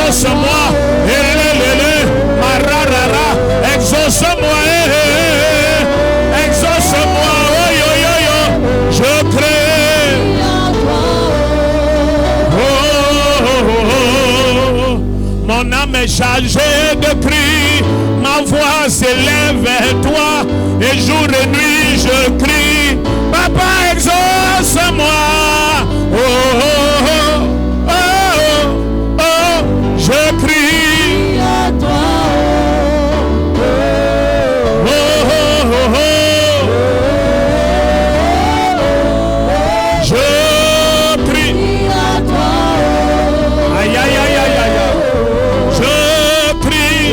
exauce-moi, mararara, exauce-moi, exauce-moi, je crie. Mon âme est chargée de cris, ma voix s'élève vers toi, et jour et nuit je crie, Papa exauce-moi, je crie à toi, je crie à toi, aïe aïe aïe aïe aïe, je crie,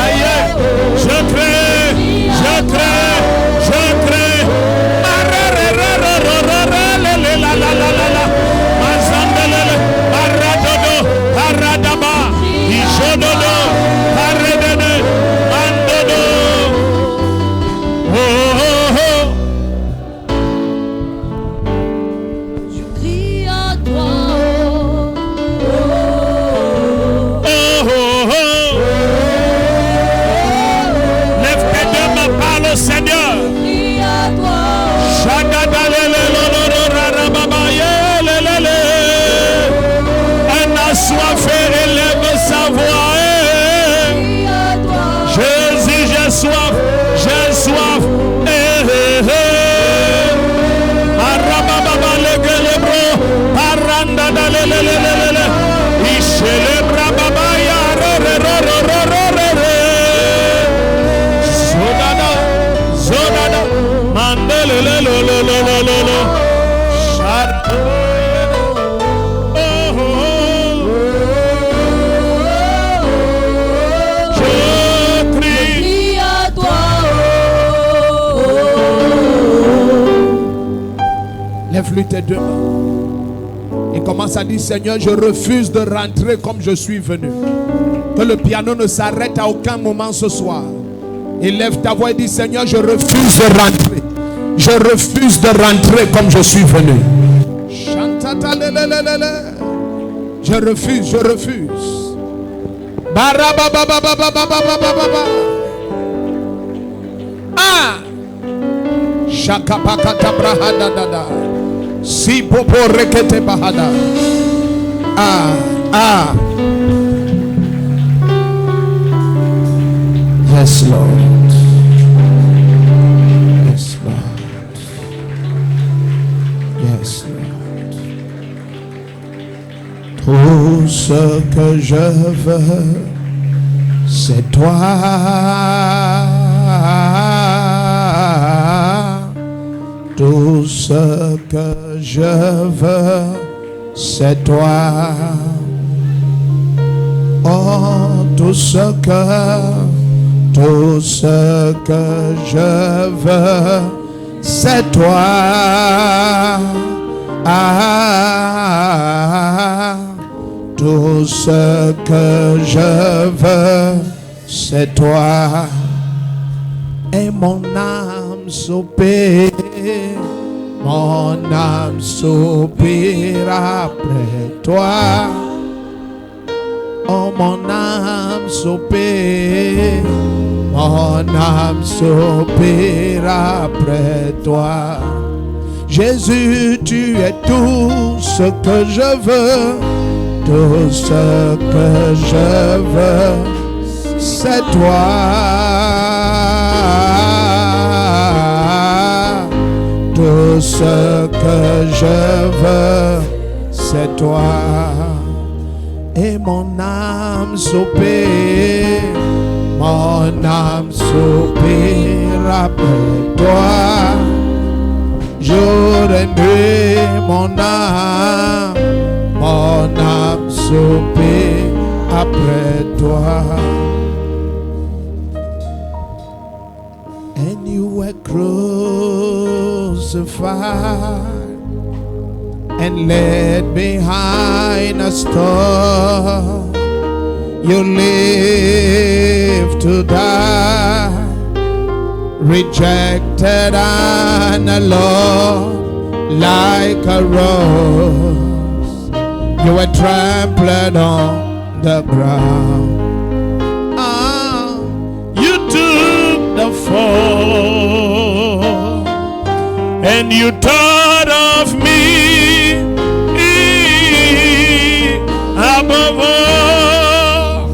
aïe, je crie, je crie, je crie, Lève-lui tes deux mains et commence à dire, Seigneur, je refuse de rentrer comme je suis venu. Que le piano ne s'arrête à aucun moment ce soir. Et lève ta voix et dis, Seigneur, je refuse de rentrer. Je refuse de rentrer comme je suis venu. Je refuse, je refuse. Ah! Shakapakata brahada dada. Si popo rekete bahada. Ah, ah. Yes, Lord. Yes, Lord. Yes, Lord. Tout ce que je veux, c'est toi. Tout ce que je veux, c'est toi. Oh, tout ce que je veux, c'est toi. Ah, tout ce que je veux, c'est toi. Et mon âme soupire, mon âme soupire après toi. Oh, mon âme soupire, mon âme soupire après toi. Jésus, tu es tout ce que je veux, tout ce que je veux, c'est toi. Tout ce que je veux, c'est toi. Et mon âme soupire, mon âme soupire après toi. Jour et nuit, mon âme soupire après toi. And you were crucified and laid behind a stone. You live to die, rejected and alone, like a rose You were trampled on the ground. You took the fall, and you thought of me above all.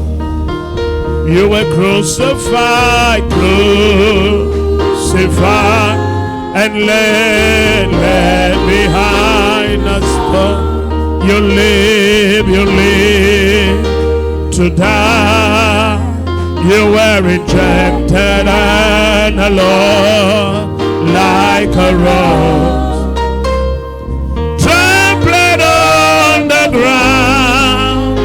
You were crucified, and laid behind us. You live to die. You were rejected and alone like a rose, trampled on the ground.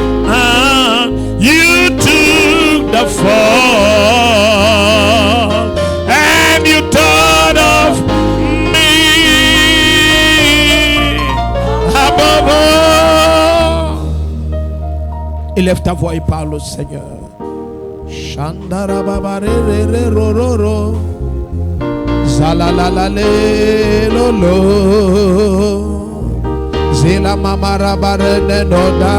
You took the fall, and you thought of me above all. Élève ta voix et parle au Seigneur. Shandara babarere rororo, zalalalale lolo, zela mamara barene noda,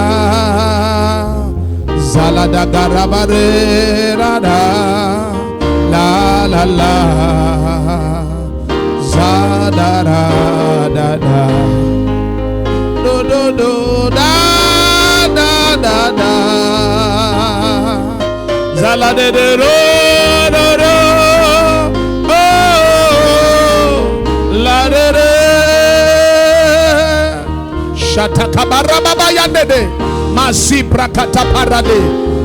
zalada garabare rada, la la la, zadara da da, do do do da da da da. La de ro ro ro, oh, la de re, shatakabara baba yandede, masi prakata parade,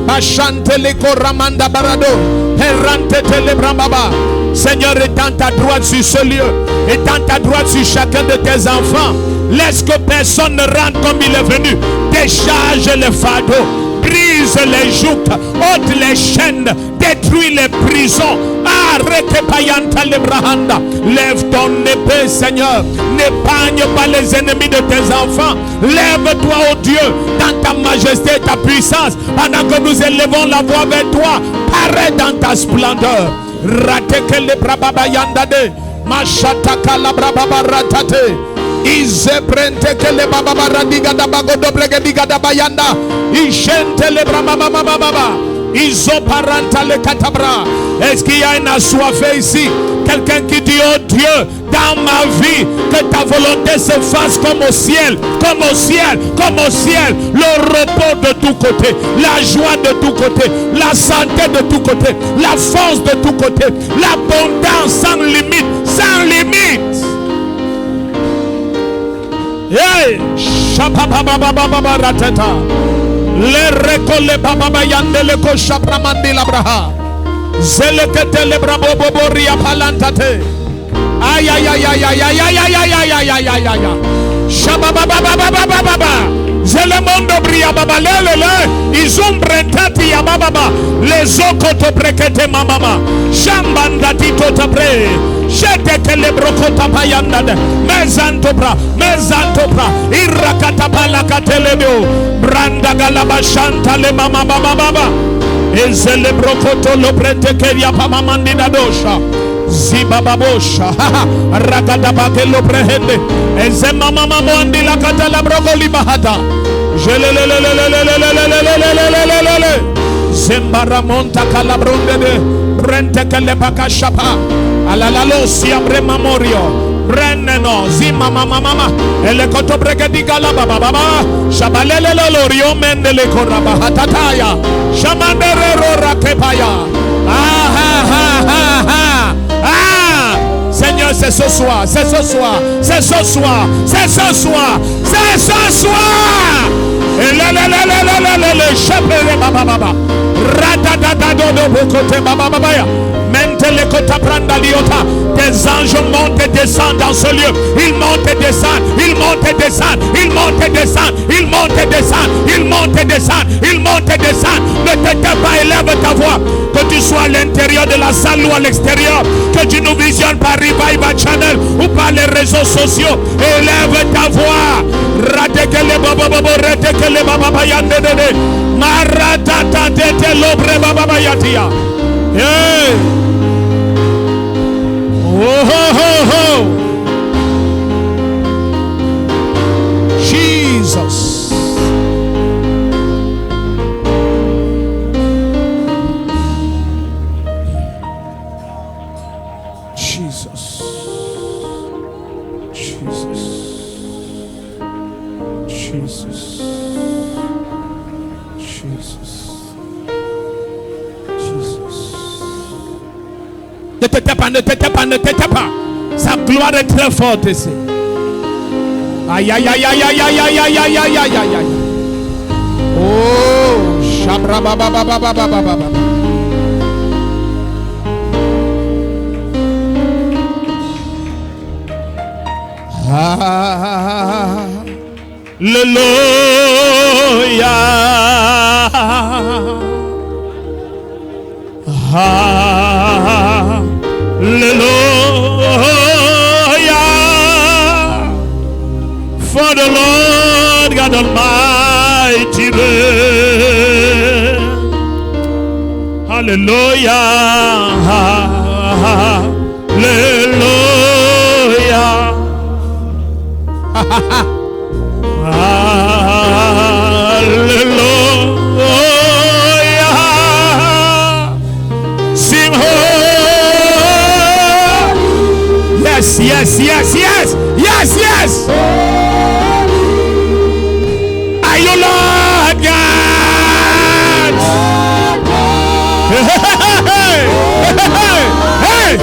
bachante le koramanda barado, errante telebrambaba. Seigneur, étends ta droite sur ce lieu, étends ta droite sur chacun de tes enfants. Laisse que personne ne rentre comme il est venu. Décharge les fardeaux, brise les jougs, ôte les chaînes, détruis les prisons. Arrête payanta le brahanda. Lève ton épée, Seigneur. N'épargne pas les ennemis de tes enfants. Lève-toi, oh Dieu, dans ta majesté et ta puissance. Pendant que nous élevons la voix vers toi, parais dans ta splendeur. Rate que le brababa yandade, machataka la brababa ratate. Ize prente que le bababa radiga da bago doble diga da bayanda. Ishente le brababa baba. Iso paranta le katabra. Est-ce qu'il y a une assoiffé ici? Quelqu'un qui dit, oh Dieu, dans ma vie, que ta volonté se fasse comme au ciel, comme au ciel, comme au ciel. Le repos de tous côtés, la joie de tous côtés, la santé de tous côtés, la force de tous côtés, l'abondance sans limite, sans limite. Hey, shapapapapapapa rateta. Le récolle papa yande le ko shapramandi la braha. Zelekete le brabo boboria palantate. Aïe aïe aïe aïe aïe aïe aïe aïe aïe aïe aïe aïe aïe. Shabababababababa. Zelemondo bria baba lele. Izumbrentati ya baba. Les okoto brekete mama. Shambandati totabre. Jete que le brocota payandade. Mezantopra. Irrakata palakatelebio. Branda galabashanta le mama baba. Ezele brokoto lo prete keria pama mandina dosha. Zibababosha. Rakata bakelo prehende. Eze mama mwandi la kata la brokoli bahata. Jelelelelelelelelelelelelelelelelelele. Zembara monta kalabronde de. Brente kele bakashapa. Alalalo siabre mamorio. Brenneno zima mama ele koto bregediga la baba shabalele lorio mendele koraba hatataya shamandere rora kepaya. Seigneur, c'est ce soir, c'est ce soir, c'est ce soir, c'est ce soir, c'est ce soir. Le chapele baba radadado do bokote baba ya. Mentele kota pranda liota. Des anges montent et descendent dans ce lieu. Ils montent et descendent. Ils montent et descendent. Ils montent et descendent. Ils montent et descendent. Ils montent et descendent. Ils montent et descendent. Ne te tais pas, élève ta voix. Que tu sois à l'intérieur de la salle ou à l'extérieur. Que tu nous visionnes par Revival Channel ou par les réseaux sociaux. Élève ta voix. Radekele baba baba radekele baba bayande. Maratata tete lobre baba bayatia. Hey. Oh, oh, oh, oh. Jesus. Jesus. Jesus. Ne te tais pas, ne te tais pas, ne te tais pas. Sa gloire est très forte ici. Aïe, aïe, aïe, aïe, aïe, aïe, aïe, aïe, aïe, aïe, aïe, aïe, aïe. Oh, Shabra baba baba baba baba. Alléluia. Hallelujah. For the Lord God Almighty reigns. Hallelujah. Hallelujah. Hallelujah. Sing holy. Yes, yes, yes, yes, yes, yes. Are you Lord God? Hey, hey, hey, hey.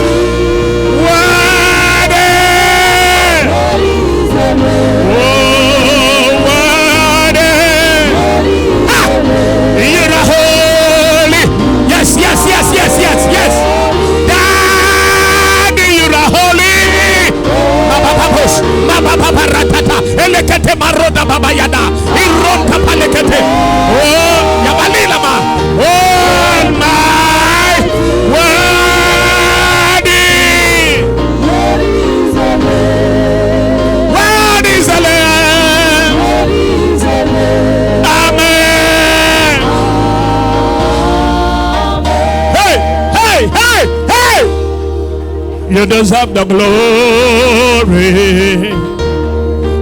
Elekete maroda baba yada ironta palekete oh yabalila ma oh my word is the Lamb. Amen. Hey, hey, hey, hey. You deserve the glory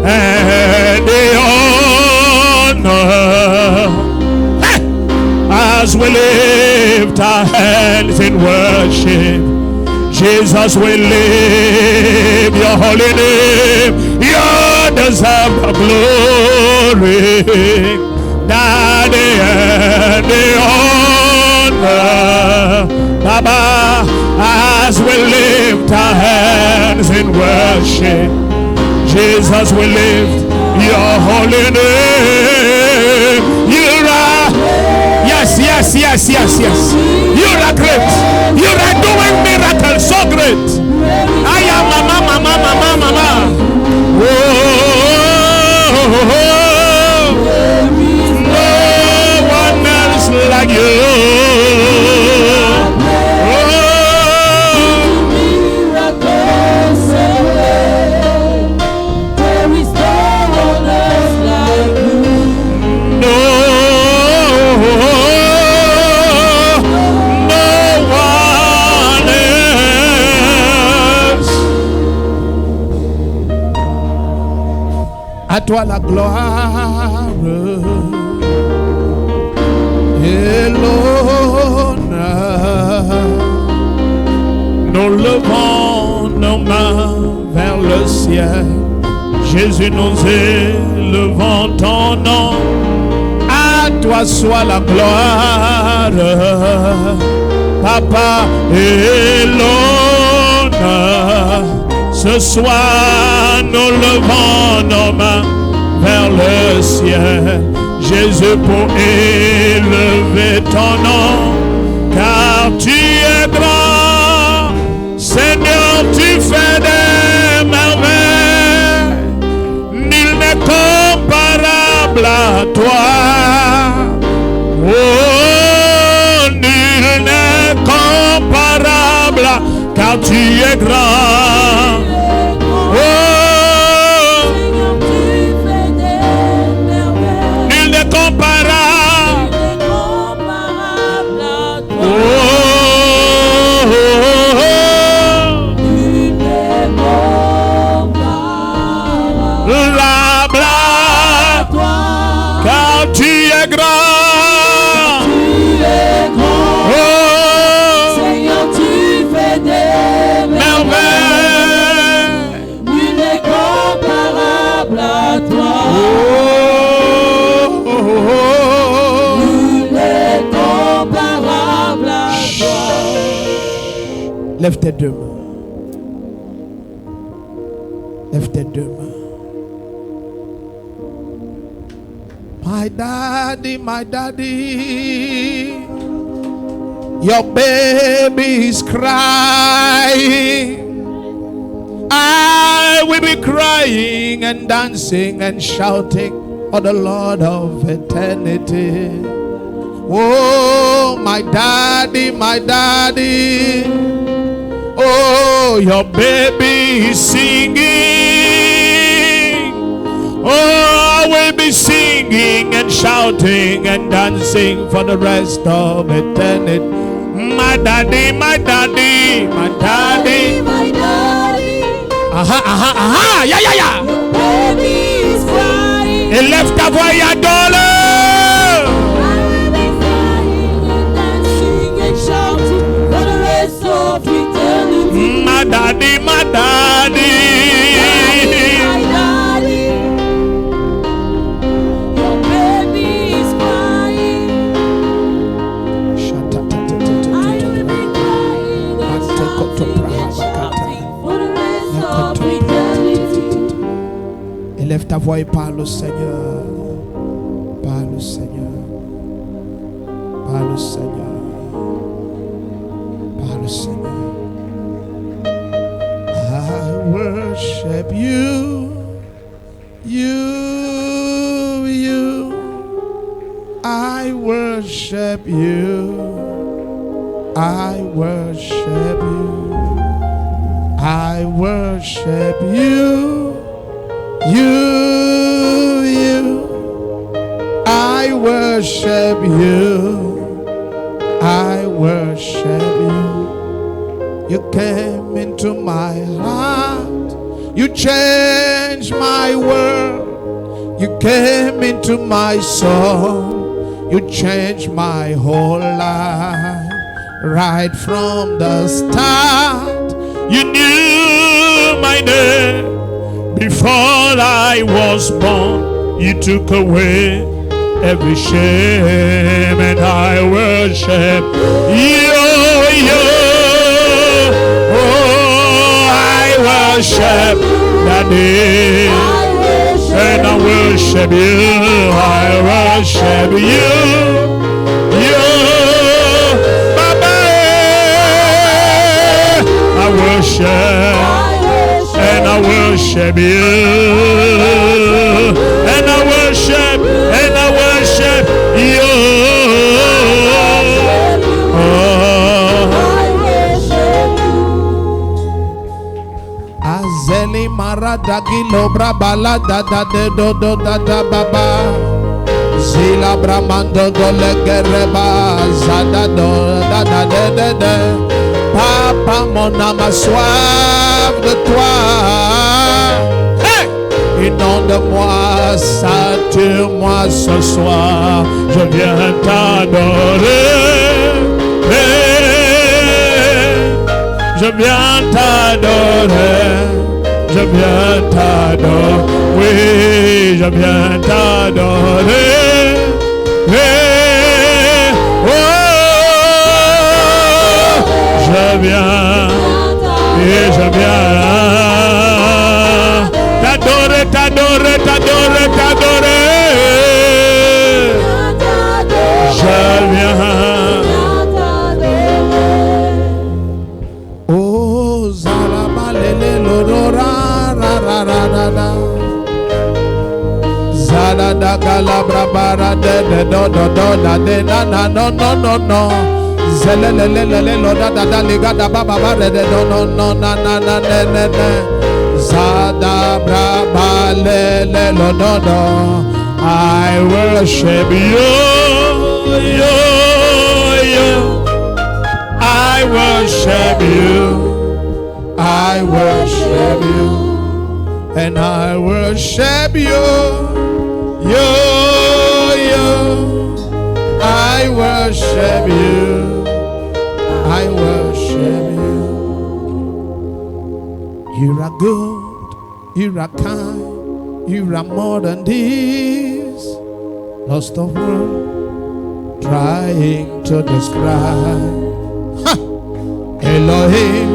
and the honor. Hey! As we lift our hands in worship, Jesus, we lift your holy name. You deserve the glory, Daddy, and the honor. Baba, as we lift our hands in worship, Jesus, we lift your holy name. You are, yes, yes, yes, yes, yes. You are great. You are doing miracles so great. I am mama, mama, mama, mama. Oh, no one else like you. À toi la gloire et l'honneur. Nous levons nos mains vers le ciel. Jésus, nous élevons ton nom. À toi soit la gloire, Papa, et l'honneur. Ce soir, nous levons nos mains vers le ciel. Jésus, pour élever ton nom, car tu es grand. Seigneur, tu fais des merveilles. Nul n'est comparable à toi. Oh, nul n'est comparable, car tu es grand. Oh, nul n'est comparable. Oh, la blague, car tu es grand. Oh, Seigneur, tu fais des merveilles. Lève tes deux mains. Lève tes deux mains. My daddy, your baby is crying. I will be crying and dancing and shouting for the Lord of eternity. Oh, my daddy, oh, your baby is singing. Oh, I will be singing and shouting and dancing for the rest of eternity. My daddy, aha, yeah. Your baby is crying. Élève ta voix et adore. I will be crying and dancing and shouting for the rest of eternity. My daddy. Your baby is crying. I will be crying and shouting for the rest of eternity. Élève ta voix et parle au Seigneur. Parle au Seigneur. Parle au Seigneur. Parle au Seigneur. I worship you. I worship you. I worship you. I worship you. I worship you. I worship you. You came into my heart. You changed my world. You came into my soul. You changed my whole life. Right from the start, you knew my name. Before I was born, you took away every shame, and I worship you. Oh, I worship Daddy, and I worship you. I worship you. Baba, I worship. And I worship you, and I worship you. Azeli maradagi lobra bala da da de do do da da baba. Zila bramando do legereba zada do da da de de. Papa, mon âme a soif de toi. Hey! Inonde-moi, sature-moi ce soir. Je viens t'adorer. Hey! Je viens t'adorer. Je viens t'adorer. Oui, je viens t'adorer. Hey! Oh! Je viens et je viens t'adorer. Je viens. Oh, Zalabalele lorora ra ra ra ra ra. Zalada galabra bara de do do do da de na na no no no no. Zelelelelele loda da da liga da baba bare de no no no na na na ne ne ne. Zada bra ba le le lo no no. I worship you. I worship you. I worship you. And I worship you. I worship you. I worship you. You are good, you are kind, you are more than this. Lost of words trying to describe. Elohim,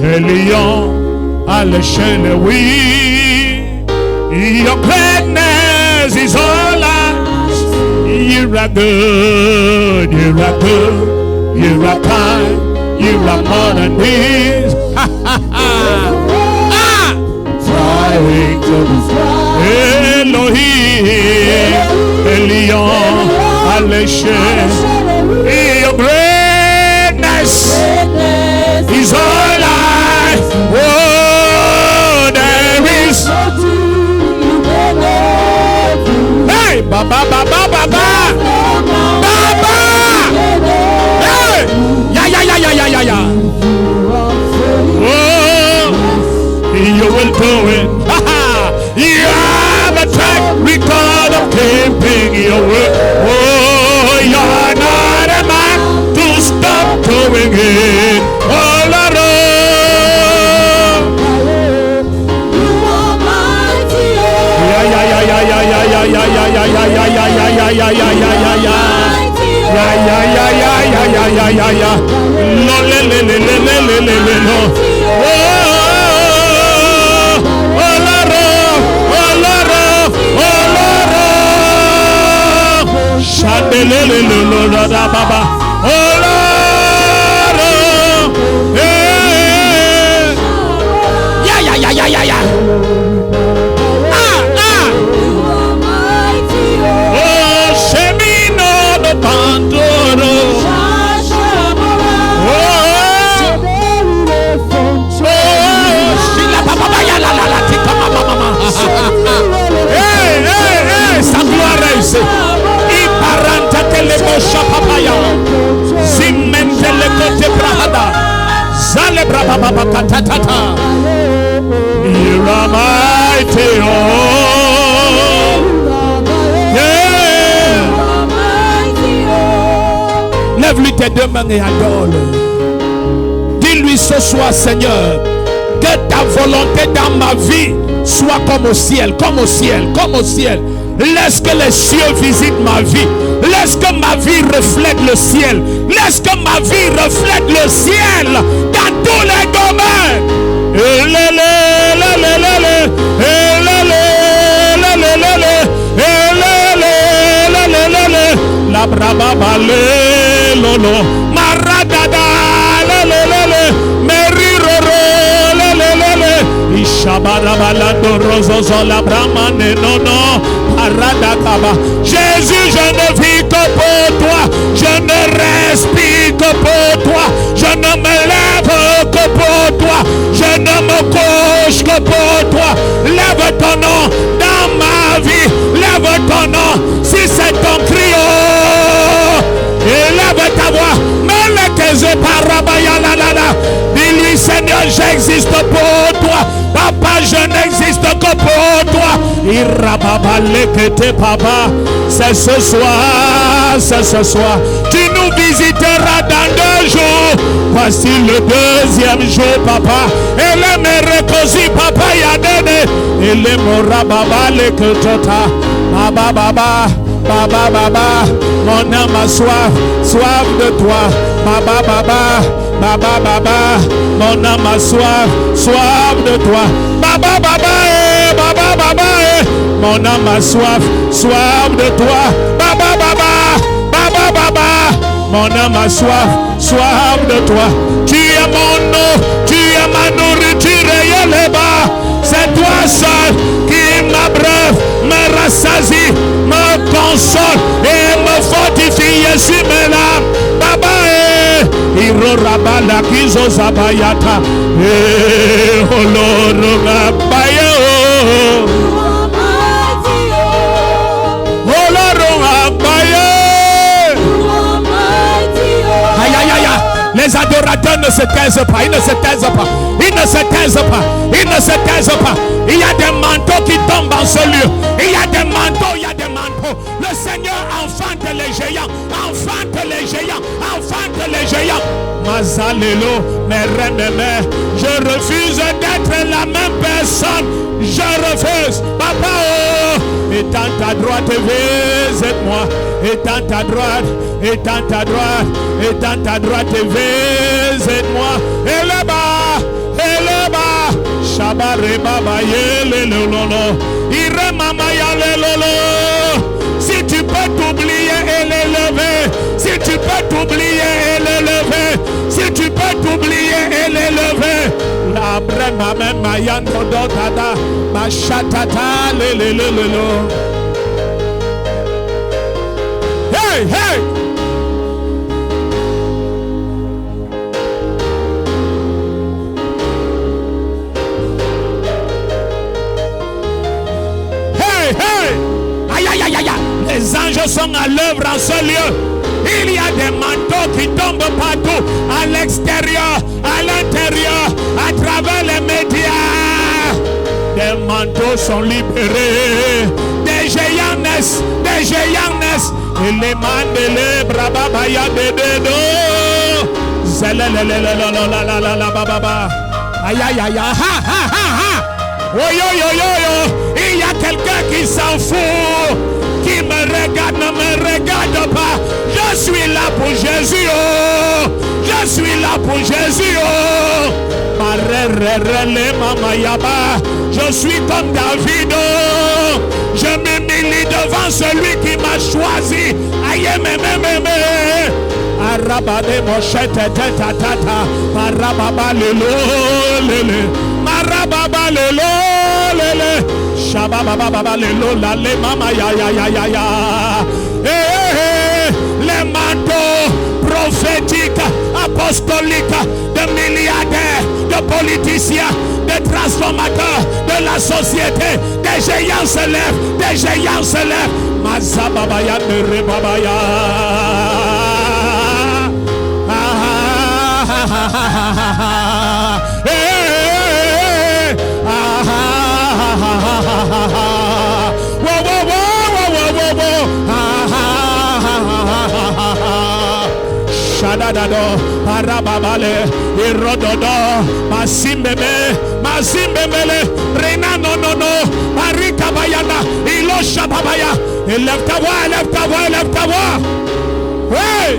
Elion, Aleshele, oui. Your greatness is all I. You are good, you are good, you are kind, you are more than this. Ha ha ha. Ah! Trying to describe Elohim, Elion, Aleshele. Your greatness is all I. Oh, there is. Hey, Baba, Baba, Baba, Baba. Hey, yeah, yeah, yeah, yeah, yeah, yeah, yeah. Oh, you will do it. You have a track record of keeping your word. Oh, you're not a man to stop doing it. All around. You are mighty. Yeah, yeah, yeah, yeah, yeah, yeah, yeah, yeah, yeah, yeah, yeah, yeah, yeah, yeah, yeah, yeah, yeah, yeah. Yeah, yeah, yeah, yeah, yeah, yeah, yeah, yeah, yeah. No, le, le, le, le, le, le, le, le, no. Oh, all around, all around, all around. Shandelelelelo, da, da, baba. All around. Hey. Yeah, yeah, yeah, yeah, yeah, yeah. Sa gloire est Iparanta que le mocha papaya Zimente le côté brahada Zale brahaba katatata You are mighty oh yeah. Lève-lui tes deux mains et adore-le. Dis-lui ce soir Seigneur que ta volonté dans ma vie soit comme au ciel, comme au ciel, comme au ciel. Laisse que les cieux visitent ma vie. Laisse que ma vie reflète le ciel. Laisse que ma vie reflète le ciel dans tous les domaines. La braba balé lolo maradada lele meriroro lele ishabara balando rozozo la bramane nono parada kaba. Jésus, je ne vis que pour toi, je ne respire que pour toi, je ne me lève que pour toi, je ne me couche que pour toi. Lève ton nom dans ma vie, lève ton nom si c'est ton cri. Élève ta voix, mets-le tes yeux par Rabaya la la la. Dis-lui Seigneur, j'existe pour toi. Papa, je n'existe que pour toi. Irababa lekete papa. C'est ce soir, c'est ce soir. Tu nous visiteras dans 2 jours. Voici le 2e jour, papa. Et le merekosi papa yadene. Et le morababa leketota. Baba baba. Baba, baba, mon âme a soif, soif de toi. Baba, baba, baba, baba, mon âme a soif, soif de toi. Baba, baba, baba, baba, mon âme a soif, soif de toi. Baba, baba, baba, baba, mon âme a soif, soif de toi. Tu es mon eau, tu es ma nourriture et les bas. C'est toi seul qui m'abreuve, me rassasie, me console et me fortifie sur mes larmes. Baba irorabala kizo zabayata olorogabaya olorogabaya. Aïe aïe aïe. Les adorateurs ne se taisent pas, ils ne se taisent pas, ils ne se taisent pas, ils ne se taisent pas. Il y a des manteaux qui tombent en ce lieu. Il y a des manteaux, il y a des manteaux. Le Seigneur enfante les géants, enfante les géants, enfante les géants. Mazalelo, merememe, je refuse d'être la même personne. Je refuse, papa. Étends ta droite et visite-moi. Étends ta droite, étends ta droite, étends ta droite et visite. aide-moi. Eleba, Shabare Baba Yele Lolo, Ire Mama Yale Lolo. Si tu peux t'oublier et l'élever, si tu peux t'oublier et l'élever, si tu peux t'oublier et l'élever. La brema même Mayando Dotata, Machatata Lelelelo. Hey, hey! Les anges sont à l'œuvre en ce lieu. Il y a des manteaux qui tombent partout, à l'extérieur, à l'intérieur, à travers les médias. Des manteaux sont libérés. Des géants naissent, des géants naissent. Et les mandele brababaya de dedo. Aïe aïe aïe, ha ha ha ha. Oh yo yo yo yo. Il y a quelqu'un qui s'en fout, qui me regarde, ne me regarde pas. Je suis là pour Jésus, oh. Je suis là pour Jésus, oh. Je suis comme David, oh. Je m'humilie devant celui qui m'a choisi. Aïe, Arabade moshete tata tata, marababa lelo lele, marababa lelo lele, shababa lelo la le mama ya ya ya ya ya. Les manteaux prophétiques, apostoliques, de milliardaires, de politiciens, de transformateurs de la société, des géants se lèvent, des géants se lèvent. Mazababaya de rebabaya. Shadadado, Parababale, Irododo, Masimbeme, Masimbemele, Rena no no no, Marika Bayana, Ilo Shababaya, élève ta voix, élève ta voix, élève ta voix. Hey!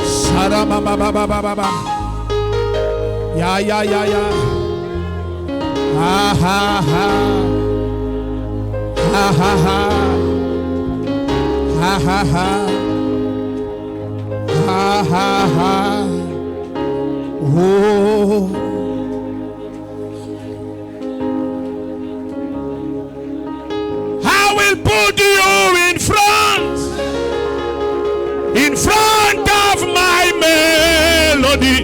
Sarabababababa. Ya ya ya ya. Ha ha ha. Ha ha ha. Ha ha ha. Ha ha ha. Oh. I will put you in front of my melody.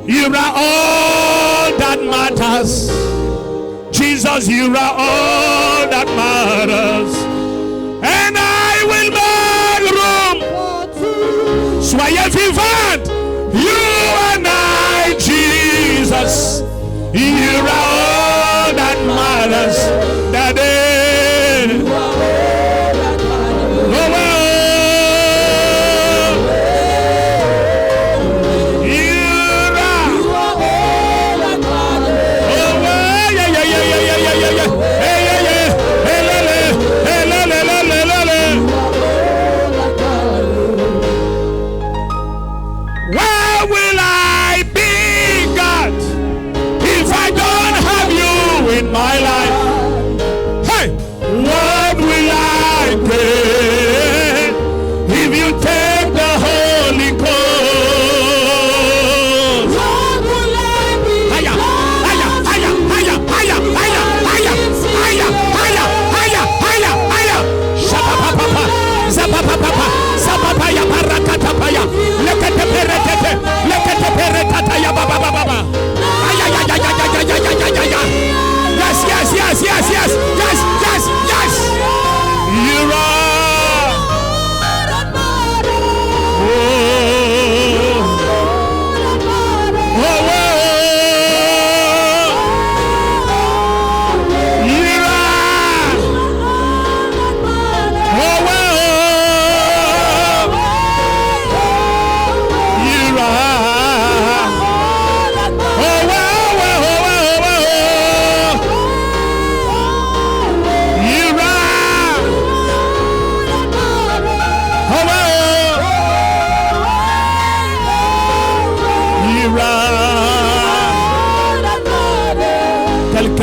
You are all that matters. Jesus, you are all that matters. And I will make room. Soyez vivant. You and I, Jesus. You are all that matters. That is. Where will I be, God, if I don't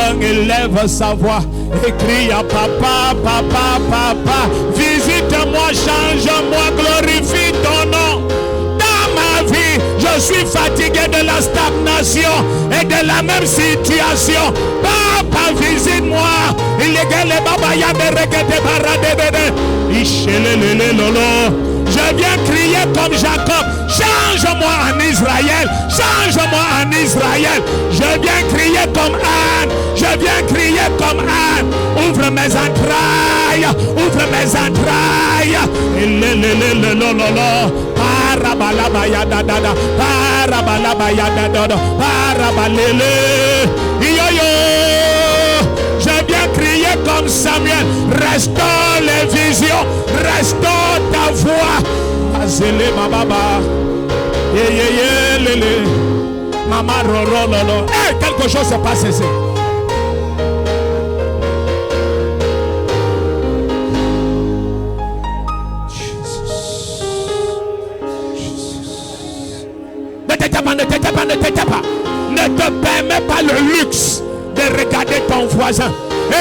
Quelqu'un élève sa voix et crie à papa, papa, papa. Visite-moi, change-moi, glorifie ton nom. Dans ma vie, je suis fatigué de la stagnation et de la même situation. Papa, visite-moi. Il est les babaya de reggae paradébé. Je viens crier comme Jacob. Change-moi en Israël. Change-moi en Israël. Je viens crier comme Anne. Je viens crier comme Anne. Ouvre mes entrailles. Ouvre mes entrailles. Parabalabaya dada. Parabalabaya dada. Parabalele. Yo. Je viens crier comme Samuel. Restaure les visions. Restaure ta voix. Azele mababa. Lele. Maman roro lolo. Hey, quelque chose s'est passé ici. Ne t'étais pas. Ne te permets pas le luxe de regarder ton voisin.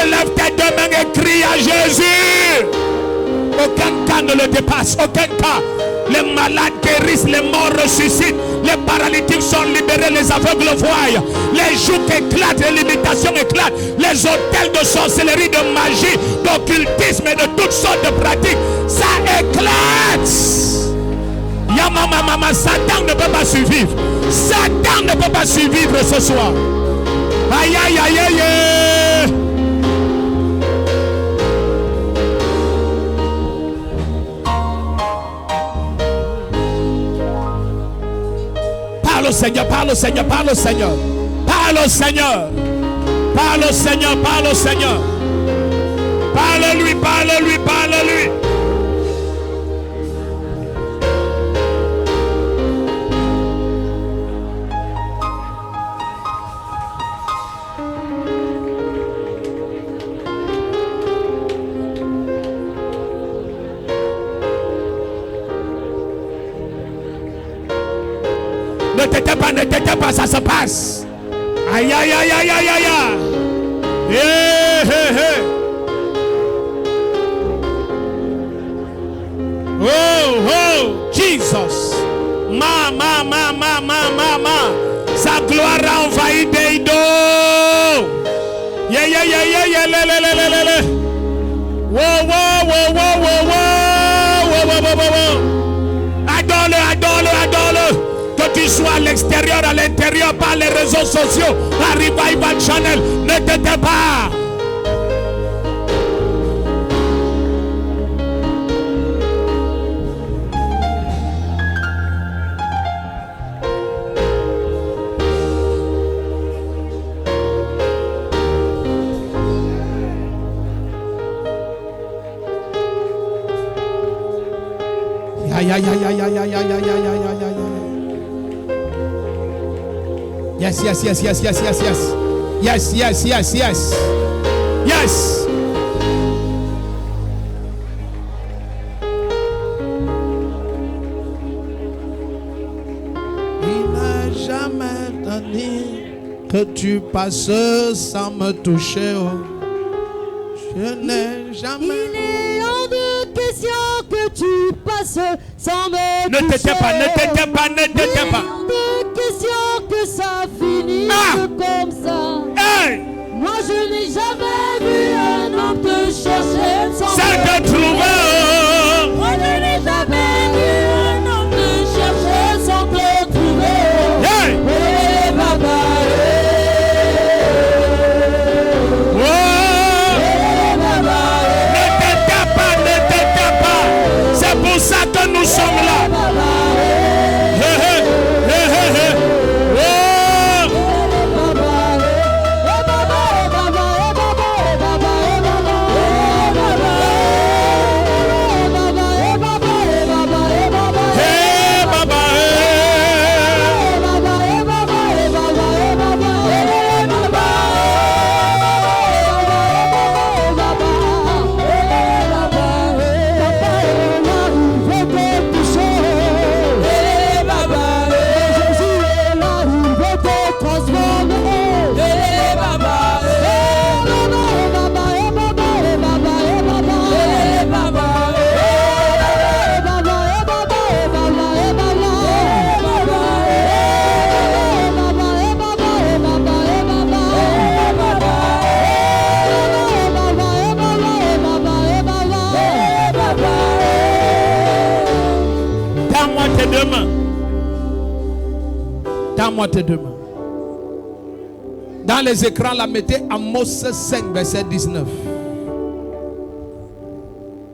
Élève tes deux mains et crie à Jésus. Aucun cas ne le dépasse. Aucun cas. Les malades guérissent, les morts ressuscitent, les paralytiques sont libérés, les aveugles voient, les jougs éclatent, les limitations éclatent, les hôtels de sorcellerie, de magie, d'occultisme et de toutes sortes de pratiques, ça éclate. Mama, Satan ne peut pas survivre. Satan ne peut pas survivre ce soir. Aïe, aïe, aïe, aïe. Parle au Seigneur, parle au Seigneur, parle au Seigneur. Parle au Seigneur. Parle au Seigneur, parle au Seigneur. Parle-lui, parle-lui, parle-lui. Ne t'étais pas, ça se passe. Aïe, aïe, aïe, aïe, aïe, aïe. Hey, hey, hey. Oh, Jesus. Ma. Sa gloire a envahi des dos. Yeah. Le. Wow. Adore-le. Que tu sois à l'extérieur, à l'intérieur, par les réseaux sociaux, par Revival Channel, ne t'étais pas. Aïe. Yes. Il n'a jamais donné que tu passes sans me toucher. Je n'ai jamais. Il est hors de question que tu passes sans me toucher. Ne t'étais pas. Il est hors de question que ça finisse comme ça. Hey! Moi je n'ai jamais vu un homme te chercher sans te trouver. Moi je n'ai jamais vu un homme te chercher sans te trouver. Hey! Hey, baba, Ne t'étais pas. C'est pour ça que nous sommes là. deux mains. Tends-moi tes deux mains. Dans les écrans, la mettez Amos 5, verset 19.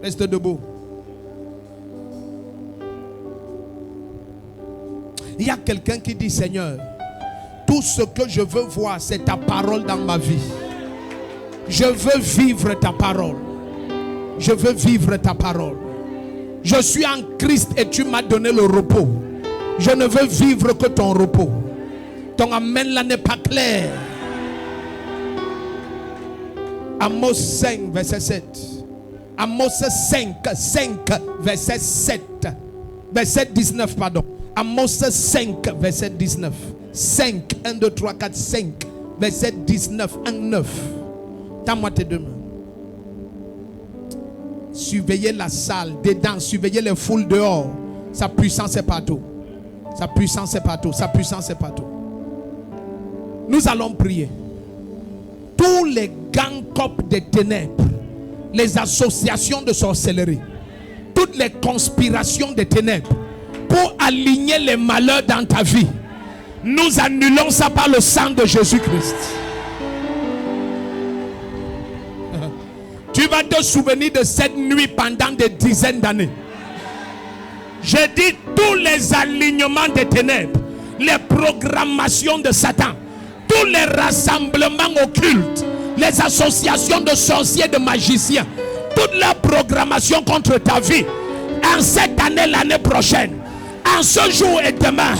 Reste debout. Il y a quelqu'un qui dit, Seigneur, tout ce que je veux voir, c'est ta parole dans ma vie. Je veux vivre ta parole. Je veux vivre ta parole. Je suis en Christ et tu m'as donné le repos. Je ne veux vivre que ton repos. Ton amen là n'est pas clair. Amos 5, verset 7. Amos 5, verset 7. Verset 19, pardon. Amos 5, verset 19. 5, 1, 2, 3, 4, 5. Verset 19, 1, 9. Tends-moi tes deux mains. Surveillez la salle, dedans, surveillez les foules dehors. Sa puissance est partout. Sa puissance est partout. Sa puissance est partout. Nous allons prier. Tous les gangs copes des ténèbres, les associations de sorcellerie, toutes les conspirations des ténèbres pour aligner les malheurs dans ta vie, nous annulons ça par le sang de Jésus-Christ. Tu vas te souvenir de cette nuit pendant des dizaines d'années. Je dis tous les alignements des ténèbres, les programmations de Satan, tous les rassemblements occultes, les associations de sorciers, de magiciens, toute la programmation contre ta vie, en cette année, l'année prochaine, en ce jour et demain,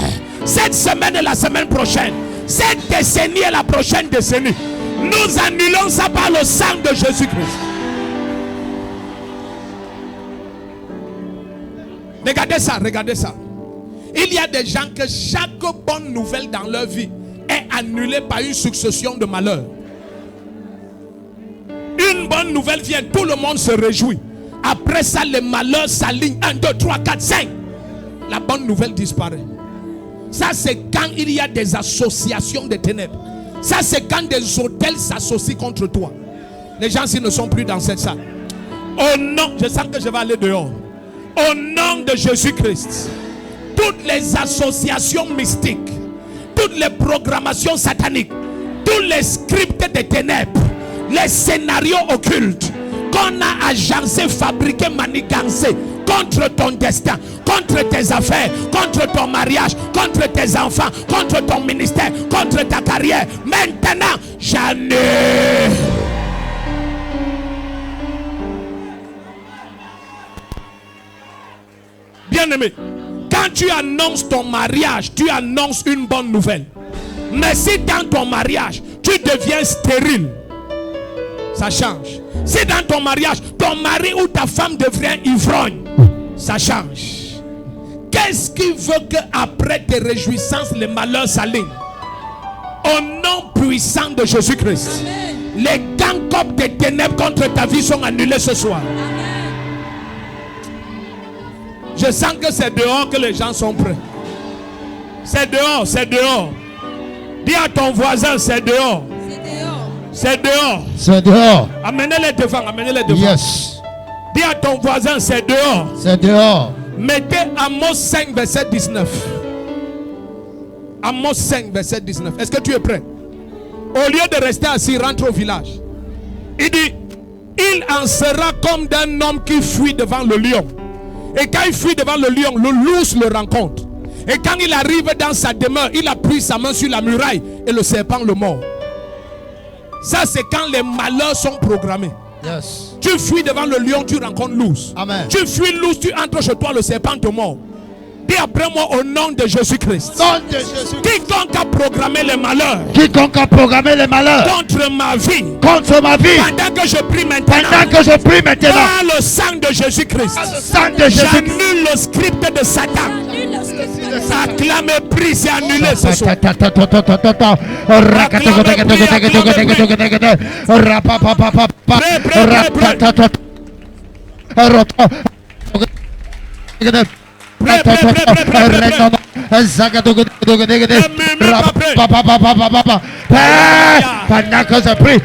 cette semaine et la semaine prochaine, cette décennie et la prochaine décennie, nous annulons ça par le sang de Jésus-Christ. Regardez ça, regardez ça. Il y a des gens que chaque bonne nouvelle dans leur vie est annulée par une succession de malheurs. Une bonne nouvelle vient, tout le monde se réjouit. Après ça, les malheurs s'alignent. 1, 2, 3, 4, 5. La bonne nouvelle disparaît. Ça, c'est quand il y a des associations de ténèbres. Ça, c'est quand des hôtels s'associent contre toi. Les gens s'ils ne sont plus dans cette salle. Oh non, je sens que je vais aller dehors. Au nom de Jésus-Christ, toutes les associations mystiques, toutes les programmations sataniques, tous les scripts des ténèbres, les scénarios occultes qu'on a agencés, fabriqués, manigancés contre ton destin, contre tes affaires, contre ton mariage, contre tes enfants, contre ton ministère, contre ta carrière, maintenant, j'annule. Bien-aimé, quand tu annonces ton mariage, tu annonces une bonne nouvelle. Mais si dans ton mariage, tu deviens stérile, ça change. Si dans ton mariage, ton mari ou ta femme devient ivrogne, ça change. Qu'est-ce qui veut qu'après tes réjouissances, les malheurs s'alignent? Au nom puissant de Jésus-Christ, les gangs copes des ténèbres contre ta vie sont annulés ce soir. Je sens que c'est dehors que les gens sont prêts. C'est dehors, c'est dehors. Dis à ton voisin, c'est dehors. C'est dehors. C'est dehors. Amenez-les devant, amenez-les devant. Yes. Dis à ton voisin, c'est dehors. C'est dehors. Mettez Amos 5, verset 19. Amos 5, verset 19. Est-ce que tu es prêt? Au lieu de rester assis, rentre au village. Il dit, il en sera comme d'un homme qui fuit devant le lion. Et quand il fuit devant le lion, le loup le rencontre. Et quand il arrive dans sa demeure, il appuie sa main sur la muraille et le serpent le mord. Ça, c'est quand les malheurs sont programmés. Yes. Tu fuis devant le lion, tu rencontres l'ours. Amen. Tu fuis l'ours, tu entres chez toi, le serpent te mord. Dis après moi au nom de Jésus-Christ. Nom de Jésus. Quiconque a programmé les malheurs. Quiconque a programmé les malheurs Contre ma vie. contre ma vie. Pendant que je prie maintenant. Pendant que je prie maintenant. Par le sang de Jésus-Christ. Par le sang de Jésus. J'annule le script de Satan. Acclame et prie, c'est annulé ce soir. Pendant que je prie,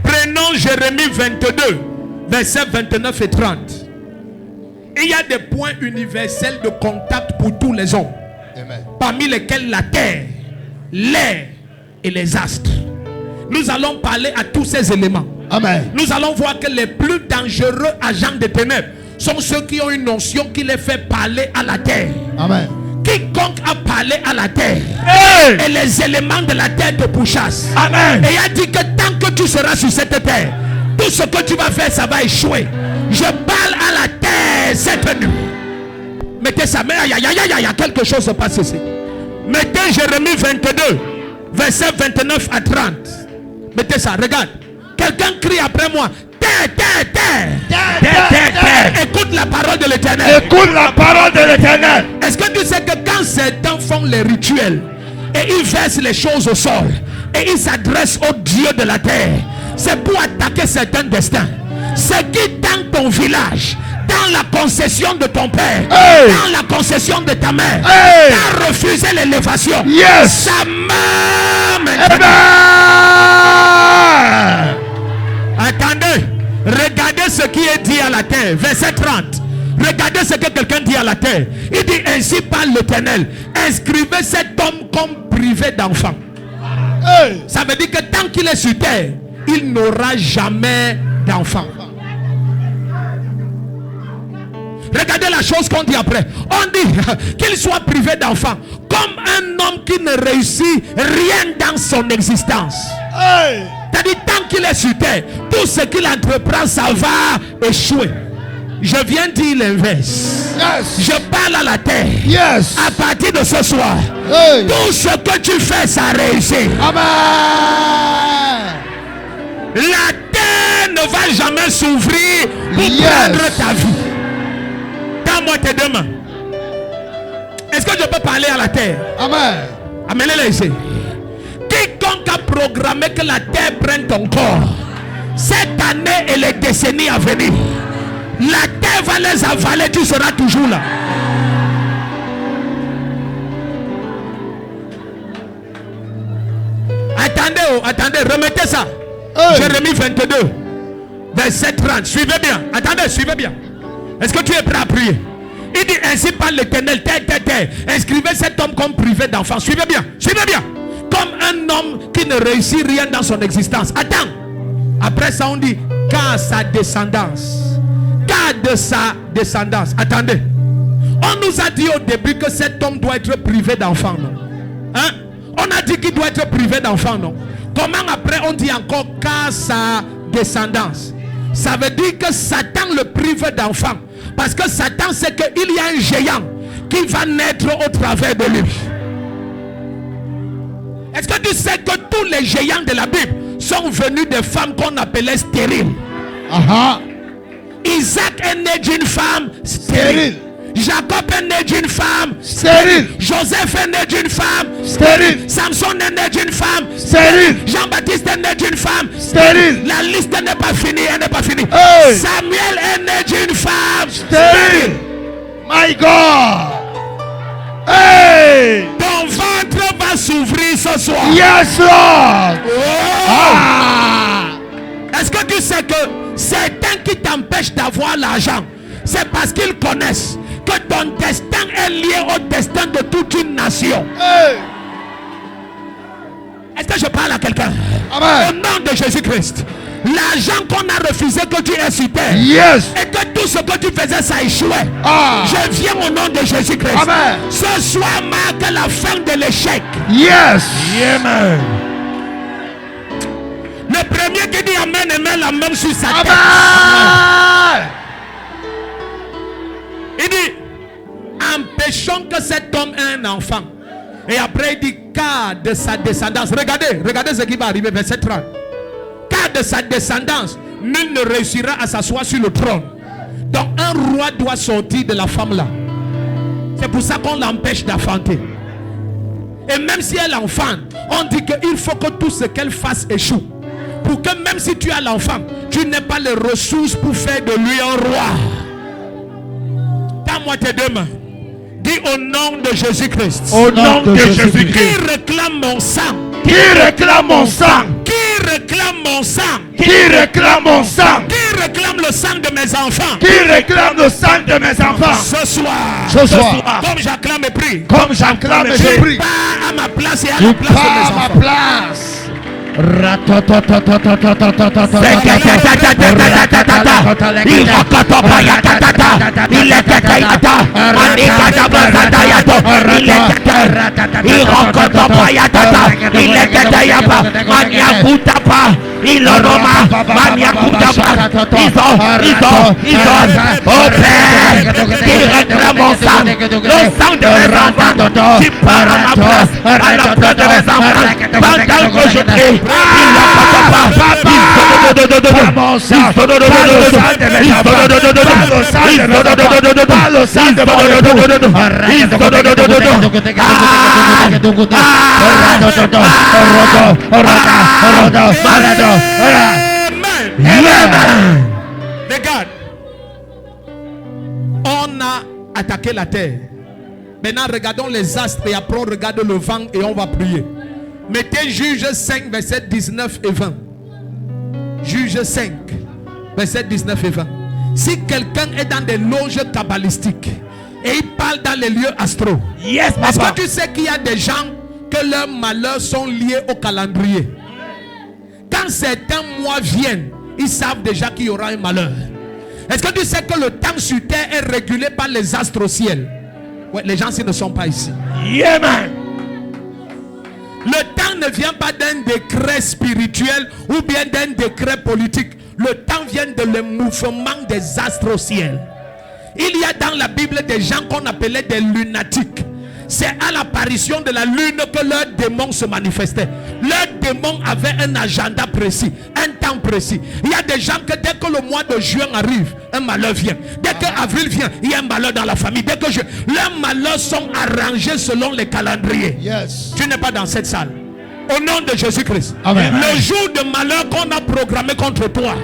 Prenons Jérémie 22, versets 29 et 30. Il y a des points universels de contact pour tous les hommes. Amen. Parmi lesquels la terre, l'air et les astres. Nous allons parler à tous ces éléments. Amen. Nous allons voir que les plus dangereux agents des ténèbres sont ceux qui ont une notion qui les fait parler à la terre. Amen. Quiconque a parlé à la terre, hey, et les éléments de la terre te pourchassent. Amen. Et il a dit que tant que tu seras sur cette terre, tout ce que tu vas faire, ça va échouer. Je parle à la terre cette nuit. Mettez ça, mais il y a quelque chose se passe ici. Mettez Jérémie 22, versets 29 à 30. Mettez ça, regarde. Quelqu'un crie après moi. Écoute la parole de l'Éternel. Écoute la parole de l'Éternel. Est-ce que tu sais que quand certains font les rituels et ils versent les choses au sol et ils s'adressent au Dieu de la terre, c'est pour attaquer certains destins. C'est qui dans ton village, dans la concession de ton père, hey, dans la concession de ta mère, hey, t'as refusé l'élévation. Yes. Ça meurt maintenant. Attendez. Regardez ce qui est dit à la terre. Verset 30. Regardez ce que quelqu'un dit à la terre. Il dit ainsi parle l'Éternel. Inscrivez cet homme comme privé d'enfant. Hey. Ça veut dire que tant qu'il est sur terre, il n'aura jamais d'enfant. Regardez la chose qu'on dit après. On dit qu'il soit privé d'enfant, comme un homme qui ne réussit rien dans son existence. Hey. C'est-à-dire, tant qu'il est sur terre, tout ce qu'il entreprend, ça va échouer. Je viens dire l'inverse. Yes. Je parle à la terre. Yes. À partir de ce soir, hey, tout ce que tu fais, ça réussit. Amen. La terre ne va jamais s'ouvrir pour prendre ta vie. Tends-moi tes deux mains. Est-ce que je peux parler à la terre? Amen. Amenez-les ici. Quiconque a programmé que la terre prenne ton corps, cette année et les décennies à venir, la terre va les avaler, tu seras toujours là. Attendez, remettez ça. Hey. Jérémie 22, verset 30. Suivez bien. Attendez, suivez bien. Est-ce que tu es prêt à prier? Il dit ainsi par l'Éternel, terre. Inscrivez cet homme comme privé d'enfant. Suivez bien. Comme un homme qui ne réussit rien dans son existence. Attends. Après ça, on dit car sa descendance. Car de sa descendance. Attendez. On nous a dit au début que cet homme doit être privé d'enfant, non? Hein? On a dit qu'il doit être privé d'enfant, non? Comment après on dit encore car sa descendance? Ça veut dire que Satan le prive d'enfant. Parce que Satan sait qu'il y a un géant qui va naître au travers de lui. Est-ce que tu sais que tous les géants de la Bible sont venus des femmes qu'on appelait stériles? Isaac est né d'une femme stérile. Jacob est né d'une femme stérile. Joseph est né d'une femme stérile. Samson est né d'une femme stérile. Jean-Baptiste est né d'une femme stérile. La liste n'est pas finie, elle n'est pas finie. Hey. Samuel est né d'une femme stérile. My God. Hey. Ton ventre va s'ouvrir ce soir. Yes, Lord. Oh. Est-ce que tu sais que certains qui t'empêchent d'avoir l'argent, c'est parce qu'ils connaissent que ton destin est lié au destin de toute une nation. Est-ce que je parle à quelqu'un? Au nom de Jésus-Christ. L'argent qu'on a refusé que tu aies sur terre, et que tout ce que tu faisais ça échouait, je viens au nom de Jésus-Christ. Ce soir marque la fin de l'échec. Amen. Le premier qui dit amen et met la main sur sa tête. Il dit, empêchons que cet homme ait un enfant. Et après il dit, car de sa descendance. Regardez ce qui va arriver, verset 30. Car de sa descendance, nul ne réussira à s'asseoir sur le trône. Donc un roi doit sortir de la femme là. C'est pour ça qu'on l'empêche d'enfanter. Et même si elle enfante, on dit qu'il faut que tout ce qu'elle fasse échoue. Pour que même si tu as l'enfant, tu n'aies pas les ressources pour faire de lui un roi. Tends-moi tes deux mains. Dis au nom de Jésus-Christ. Au nom de Jésus-Christ. Qui réclame mon sang? Qui réclame mon sang? Qui réclame mon sang? Qui réclame mon sang? Qui réclame le sang de mes enfants? Qui réclame le sang de mes enfants? Ce soir. Ce soir. Comme j'acclame et prie. Comme j'acclame et je Je prie. pars à ma place et à la place de mes Pas à enfants. ma place. Regarde, on a attaqué la terre. Maintenant regardons les astres et après on regarde le vent et on va prier. Mettez Juge 5 verset 19 et 20. Juge 5 verset 19 et 20. Si quelqu'un est dans des loges kabbalistiques et il parle dans les lieux astraux, est-ce que tu sais qu'il y a des gens que leurs malheurs sont liés au calendrier? Quand certains mois viennent, ils savent déjà qu'il y aura un malheur. Est-ce que tu sais que le temps sur terre est régulé par les astres au ciel? Ouais, les gens s'ils ne sont pas ici. Le temps ne vient pas d'un décret spirituel ou bien d'un décret politique. Le temps vient de le mouvement des astres au ciel. Il y a dans la Bible des gens qu'on appelait des lunatiques. C'est à l'apparition de la lune que leurs démons se manifestaient. Leurs démons avaient un agenda précis, un temps précis. Il y a des gens que dès que le mois de juin arrive, un malheur vient. Dès que avril vient, il y a un malheur dans la famille. Dès que leurs malheurs sont arrangés selon les calendriers. Tu n'es pas dans cette salle. Au nom de Jésus-Christ. Le jour de malheur qu'on a programmé contre toi,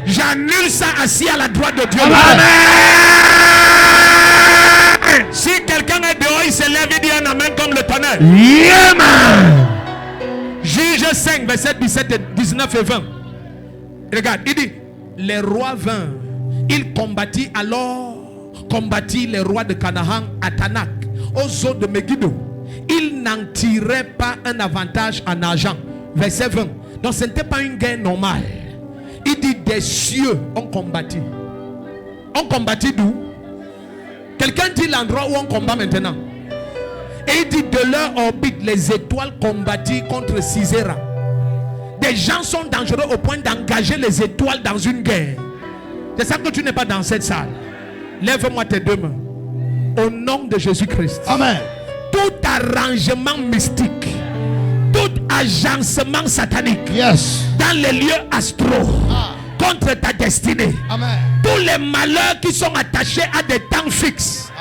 j'annule ça assis à la droite de Dieu. Si quelqu'un est dehors, il se lève et dit un amen comme le tonnerre. Juge 5, verset 17 et 19 et 20. Regarde, il dit, les rois vinrent. Il combattit les rois de Canaan à Tanak, aux eaux de Megiddo. Il n'en tirait pas un avantage en argent. Verset 20. Donc ce n'était pas une guerre normale. Il dit, des cieux ont combattu. On combattit d'où? Quelqu'un dit l'endroit où on combat maintenant. Et il dit, de leur orbite, les étoiles combattirent contre Sisera. Des gens sont dangereux au point d'engager les étoiles dans une guerre. C'est ça que tu n'es pas dans cette salle. Lève-moi tes deux mains. Au nom de Jésus-Christ. Amen. Tout arrangement mystique, tout agencement satanique dans les lieux astraux contre ta destinée. Tous les malheurs qui sont attachés à des temps fixes.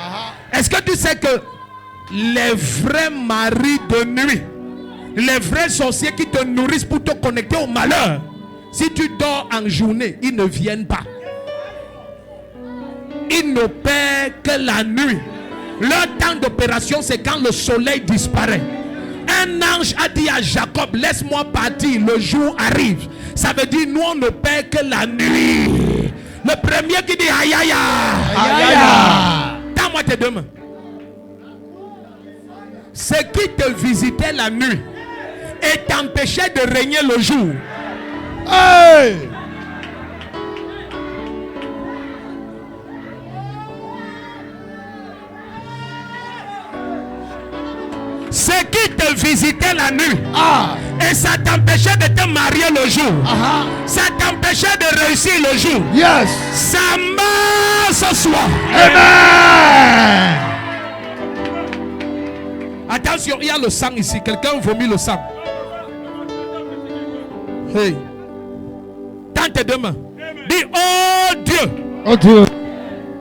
Est-ce que tu sais que les vrais maris de nuit, les vrais sorciers qui te nourrissent pour te connecter au malheur, si tu dors en journée, ils ne viennent pas. Ils n'opèrent que la nuit. Leur temps d'opération, c'est quand le soleil disparaît. un ange a dit à Jacob, laisse-moi partir, le jour arrive. Ça veut dire, nous on ne perd que la nuit. Le premier qui dit aïe aïe aïe, tends-moi tes deux mains. Ce qui te visitait la nuit et t'empêchait de régner le jour. Hey! Ce qui te visitait la nuit et ça t'empêchait de te marier le jour, ça t'empêchait de réussir le jour. Yes! Ça meurt ce soir. Amen! Attention, il y a le sang ici. Quelqu'un vomit le sang. Hey. Tends tes deux mains. Dis, oh Dieu. Oh Dieu!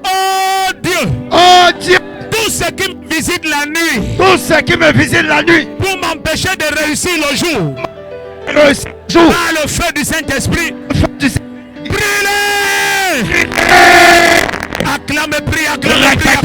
Oh Dieu. Oh Dieu! Tout ce qui me visite la nuit Tout ce qui me visite la nuit, pour m'empêcher de réussir le jour, le jour, par le feu du Saint-Esprit, brûlez! Acclame, prie, acclame, prie,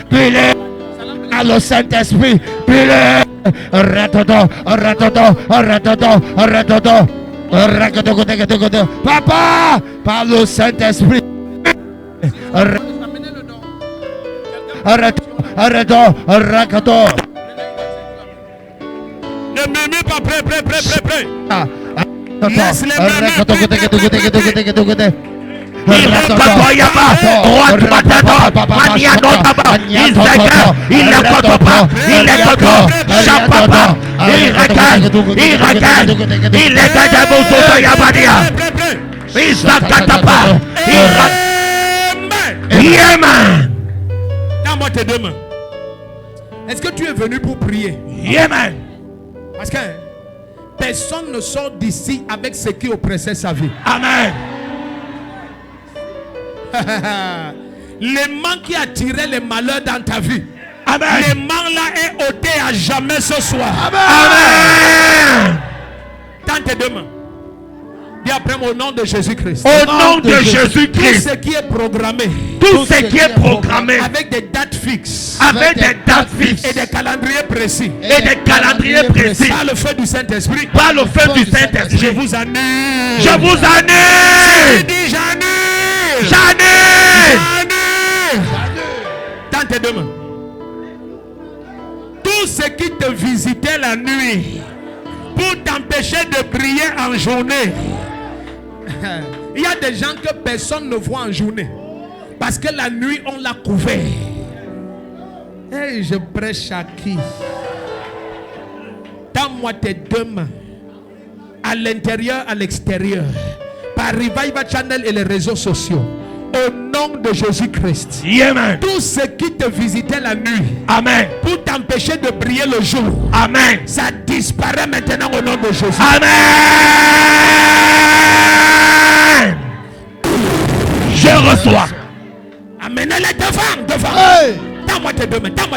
brûlez à le Saint-Esprit, brûlez, papa, par le Saint-Esprit, ne murmure pas, prêt. Laisse les mains. Donne-moi tes deux mains. Est-ce que tu es venu pour prier? Amen. Parce que personne ne sort d'ici avec ce qui oppressait sa vie. Amen. L'aimant qui attirait les malheurs dans ta vie, Amen. l'aimant là est ôté à jamais ce soir. Amen. Tends tes deux mains. Dis après au nom de Jésus-Christ. Au nom de Tout Jésus-Christ, ce qui est programmé tout ce qui est programmé avec des dates fixes avec des dates fixes et des calendriers précis et des calendriers précis par le feu du Saint-Esprit, par le feu du je Saint-Esprit, vous annule. je vous annule. Je dis j'annule. J'annule. Tends tes deux mains. Tout ce qui te visitait la nuit pour t'empêcher de prier en journée. Il y a des gens que personne ne voit en journée parce que la nuit on l'a couvert. Et je prêche à qui? Tends-moi tes deux mains, à l'intérieur, à l'extérieur, par Revival Channel et les réseaux sociaux. Au nom de Jésus-Christ. Amen. Tout ce qui te visitait la nuit, Amen. pour t'empêcher de prier le jour, Amen. ça disparaît maintenant au nom de Jésus. Amen. Je reçois. Amenez-les devant. Hey. Tends-moi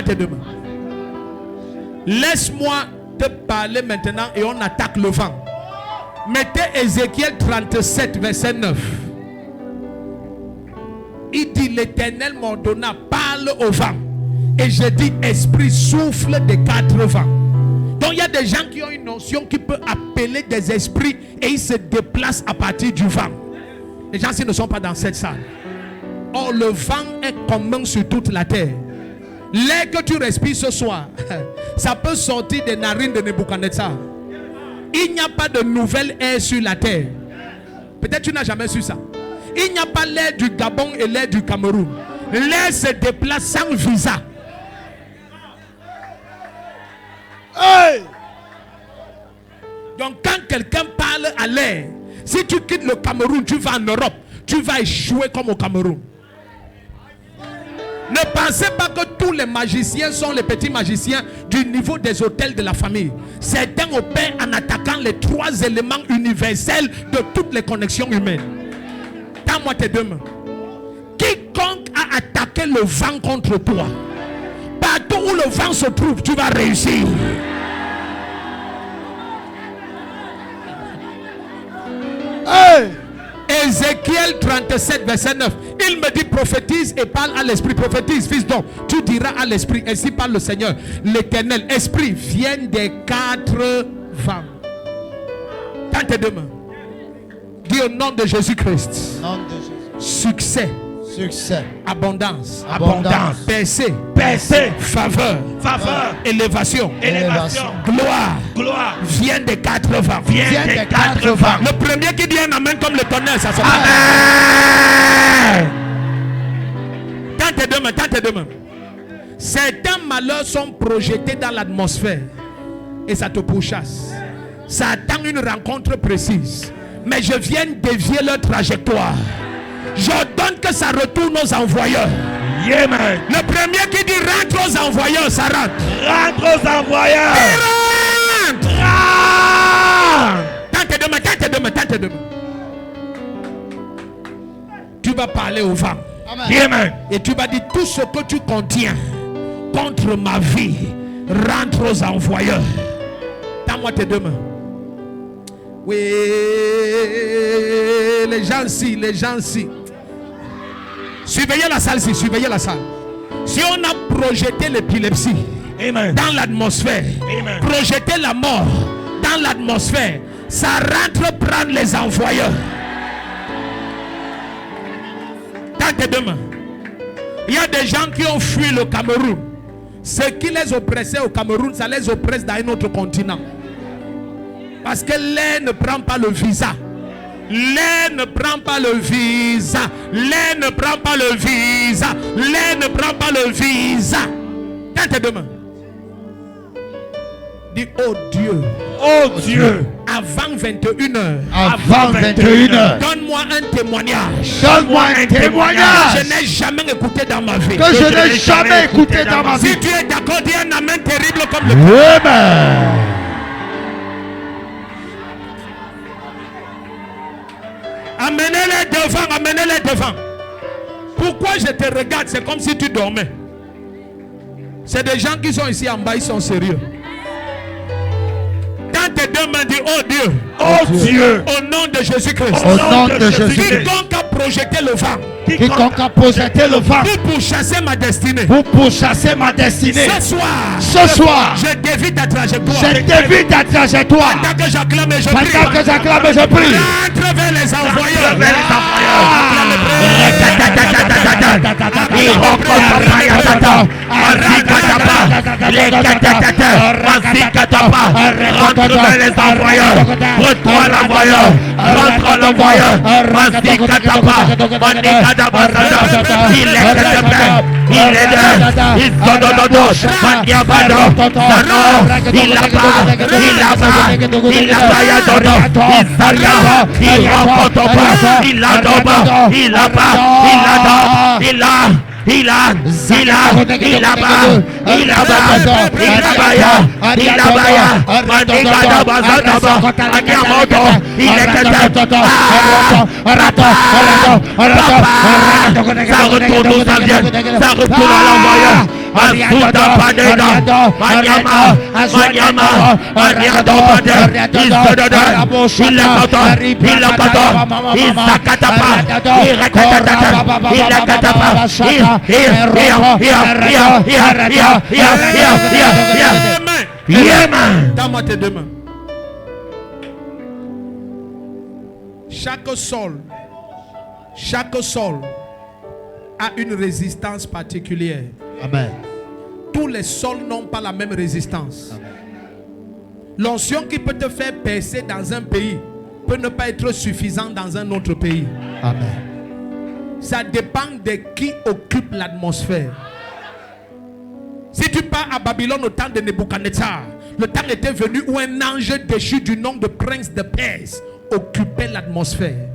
tes deux mains. Laisse-moi te parler maintenant et on attaque le vent. Mettez Ézéchiel 37, verset 9. Il dit, l'Éternel m'ordonna, parle au vent. Et je dis, esprit, souffle des quatre vents. Donc il y a des gens qui ont une notion qui peut appeler des esprits et ils se déplacent à partir du vent. Les gens, s'ils ne sont pas dans cette salle. Or, le vent est commun sur toute la terre. L'air que tu respires ce soir, ça peut sortir des narines de Nebuchadnezzar. Il n'y a pas de nouvel air sur la terre. Peut-être tu n'as jamais su ça. Il n'y a pas l'air du Gabon et l'air du Cameroun. L'air se déplace sans visa. Hey. Donc quand quelqu'un parle à l'air, si tu quittes le Cameroun, tu vas en Europe, tu vas échouer comme au Cameroun. Ne pensez pas que tous les magiciens sont les petits magiciens du niveau des hôtels de la famille. Certains opèrent en attaquant les trois éléments universels de toutes les connexions humaines. Tends-moi tes deux mains. Quiconque a attaqué le vent contre toi, partout où le vent se trouve, tu vas réussir. Hey! Ézéchiel 37, verset 9. Il me dit prophétise et parle à l'esprit. Prophétise, fils d'homme. Tu diras à l'esprit, ainsi parle le Seigneur, l'Éternel. Esprit, viens des 4 vents. Tends tes deux mains. Dis au nom de Jésus-Christ. Nom de Jésus. Succès. Succès. Abondance. Abondance. Percée. Percée. Faveur. Faveur. Élévation. Élévation. Gloire. Gloire. Viens des 4 vents. Viens des 4 vents. Le premier qui dit un amen comme le tonnerre, ça se passe. Amen. Tends tes deux mains, tends tes deux mains. Certains malheurs sont projetés dans l'atmosphère et ça te pourchasse. Ça attend une rencontre précise. Mais je viens dévier leur trajectoire. J'ordonne que ça retourne aux envoyeurs. Amen. Le premier qui dit rentre aux envoyeurs, ça rentre. Rentre aux envoyeurs. Rentre. Rentre. Tends tes deux mains, tends tes deux mains, tends tes deux mains. Tu vas parler au vent. Amen. Et tu vas dire tout ce que tu contiens contre ma vie rentre aux envoyeurs. Tends-moi tes deux mains. Oui, les gens ici, les gens ici. Surveillez la salle ici, surveillez la salle. Si on a projeté l'épilepsie Amen. dans l'atmosphère, Amen. projeté la mort dans l'atmosphère, ça rentre prendre les envoyeurs. Tends tes deux mains. Il y a des gens qui ont fui le Cameroun. Ce qui les oppressait au Cameroun, ça les oppresse dans un autre continent. Parce que l'air ne prend pas le visa. L'air ne prend pas le visa. L'air ne prend pas le visa. L'air ne prend pas le visa. Tends tes deux mains. Dis, oh Dieu. Oh Dieu. Avant 21h. Avant 21h. Donne-moi un témoignage. Donne-moi un témoignage Je n'ai jamais écouté dans ma vie. que je n'ai jamais écouté dans ma vie. Si tu es d'accord, dis un amen terrible comme le Amen. Amenez-les devant, amenez-les devant. Pourquoi je te regarde? C'est comme si tu dormais. C'est des gens qui sont ici en bas, ils sont sérieux. Dans tes deux mains, dis oh Dieu. Oh Dieu. Au nom de Jésus-Christ. Au nom de Jésus-Christ. Quiconque a projeté le vent Quiconque a projeté le vent pour chasser ma destinée. pour pourchasser ma destinée. Ce soir, Je dévie ta trajectoire. dévie ta trajectoire. Pendant que j'acclame et je prie. Pendant que j'acclame et je prie. Rentre vers les envoyeurs. Vers les Retourne l'envoyeur. Rentre l'envoyeur. Il est ça retourne où ça vient, ça retourne à l'envoyeur. Asuda Padena, Manyama, Manyama, Manyado Pade, Isododa, Ilakata, Ilakata, Isakatapa, Irakatata, Ilakatapa, Amen. Donne-moi tes deux mains. Chaque sol a une résistance particulière. Amen. Tous les sols n'ont pas la même résistance. L'onction qui peut te faire percer dans un pays peut ne pas être suffisante dans un autre pays. Amen. Ça dépend de qui occupe l'atmosphère. Si tu pars à Babylone au temps de Nebuchadnezzar, le temps était venu où un ange déchu du nom de prince de Perse occupait l'atmosphère.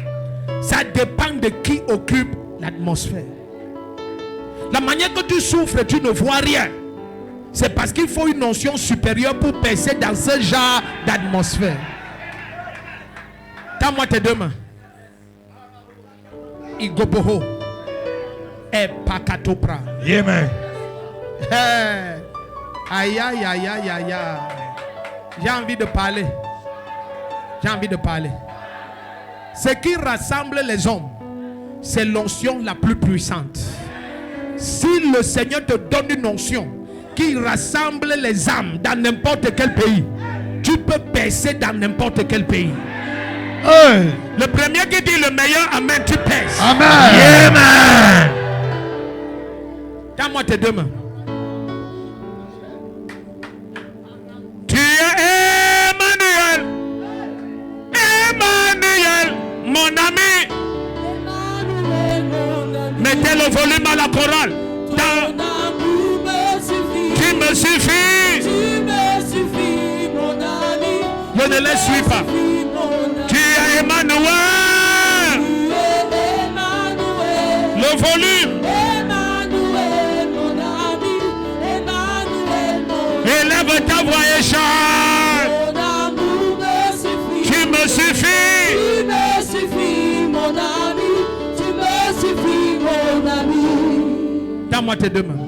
Ça dépend de qui occupe l'atmosphère. La manière que tu souffres, tu ne vois rien. C'est parce qu'il faut une notion supérieure pour percer dans ce genre d'atmosphère. Tends-moi tes deux mains. Igoboho et Pakatopra. Amen. Aïe, aïe, aïe, aïe, aïe, aïe. J'ai envie de parler. J'ai envie de parler. Ce qui rassemble les hommes, c'est l'onction la plus puissante. Si le Seigneur te donne une onction qui rassemble les âmes dans n'importe quel pays, tu peux percer dans n'importe quel pays. Hey. Le premier qui dit le meilleur amen, tu perces. Amen. Amen. Donne-moi tes deux mains. Tu es Emmanuel. Emmanuel, mon ami. Mettez le volume à la chorale. Tu me suffis. Mon ami. Je ne les suis pas. Tu es Emmanuel. Le volume. Emmanuel, mon ami. Emmanuel, mon ami. Élève ta voix et chante. Mon amour me suffit. Tu me suffis. Tu me suffis, mon ami. Tu me suffis, mon ami. Donne-moi tes deux mains.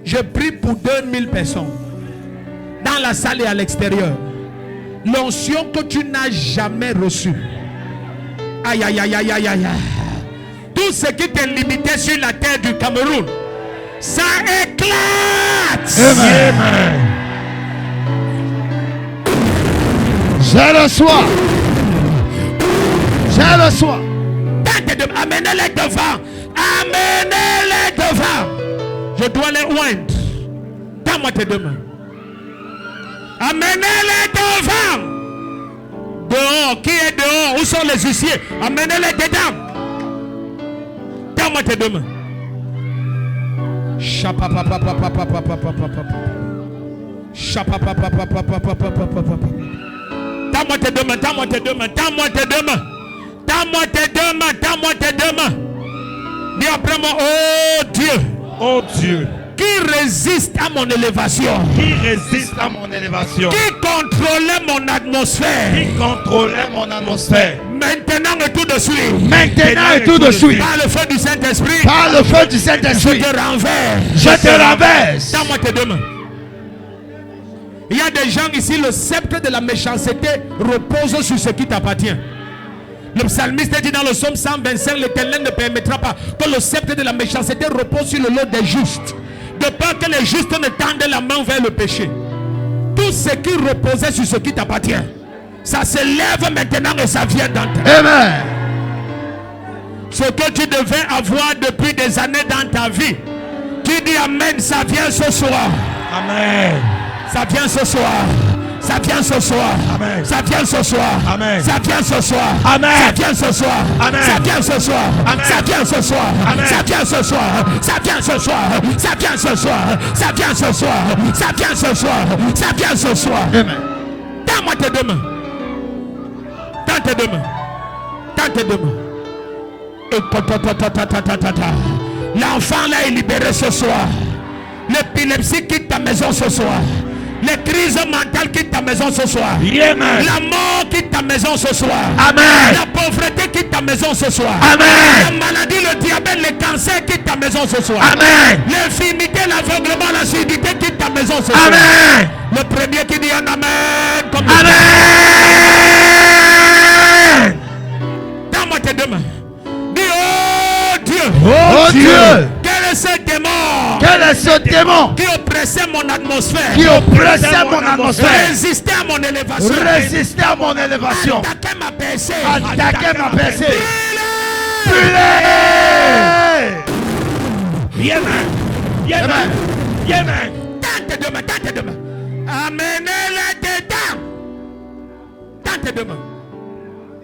Je prie pour 2000 personnes dans la salle et à l'extérieur. L'onction que tu n'as jamais reçue. Aïe, aïe, aïe, aïe, aïe, aïe. Tout ce qui t'est limité sur la terre du Cameroun, ça éclate. Amen. Je le sois. Je le sois. Amenez-les devant. Amenez-les devant. Je dois les oindre. Donne-moi tes deux mains. Amenez-les devant. Dehors. Qui est dehors? Où sont les huissiers? Amenez-les dedans. Donne-moi tes deux mains. Donne-moi tes deux mains. Donne-moi tes deux mains. Donne-moi tes deux mains. Donne-moi tes deux mains. Donne-moi tes deux mains. Dis après moi, oh Dieu. Oh Dieu. Qui résiste à mon élévation? Qui résiste à mon élévation? Qui contrôlait mon atmosphère? Qui contrôlait mon atmosphère? Maintenant et tout de suite. Maintenant et tout de suite. Par le feu du Saint-Esprit. Par le feu du Je Saint-Esprit. te renverse. Je te renverse. Donne-moi tes deux mains. Il y a des gens ici, le sceptre de la méchanceté repose sur ce qui t'appartient. Le psalmiste dit dans le psaume 125, l'Éternel ne permettra pas que le sceptre de la méchanceté repose sur le lot des justes, de peur que les justes ne tendent la main vers le péché. Tout ce qui reposait sur ce qui t'appartient, ça se lève maintenant et ça vient dans ta vie. Amen. Ce que tu devais avoir depuis des années dans ta vie, tu dis amen, ça vient ce soir. Amen. Ça vient ce soir. Ça vient ce soir. Amen. Ça vient ce soir. Amen. Ça vient ce soir. Amen. Ça vient ce soir. Amen. Ça vient ce soir. Amen. Ça vient ce soir. Amen. Ça vient ce soir. Ça vient ce soir. Ça vient ce soir. Ça vient ce soir. Ça vient ce soir. Ça vient ce soir. Amen. Donne-moi tes deux mains. Donne tes deux mains. Donne tes deux mains. L'enfant là est libéré ce soir. L'épilepsie quitte ta maison ce soir. Les crises mentales quittent ta maison ce soir. Amen. La mort quitte ta maison ce soir. Amen. La pauvreté quitte ta maison ce soir. Amen. La maladie, le diabète, le cancer quittent ta maison ce soir. Amen. L'infirmité, l'aveuglement, la surdité quittent ta maison ce soir. Amen. Le premier qui dit un amen comme Amen. Donne-moi tes deux mains. Dis oh Dieu. Oh Dieu. Quel est ce démon? Quel est ce démon Qui oppressait mon atmosphère? qui oppressait mon atmosphère? Résistait à mon élévation. Résister à mon élévation. Attaquait ma percée. Attaquer ma percée. Brûlez! Amen. Amen. Tente de main, tente de main. Amenez-les dedans. Tente de main.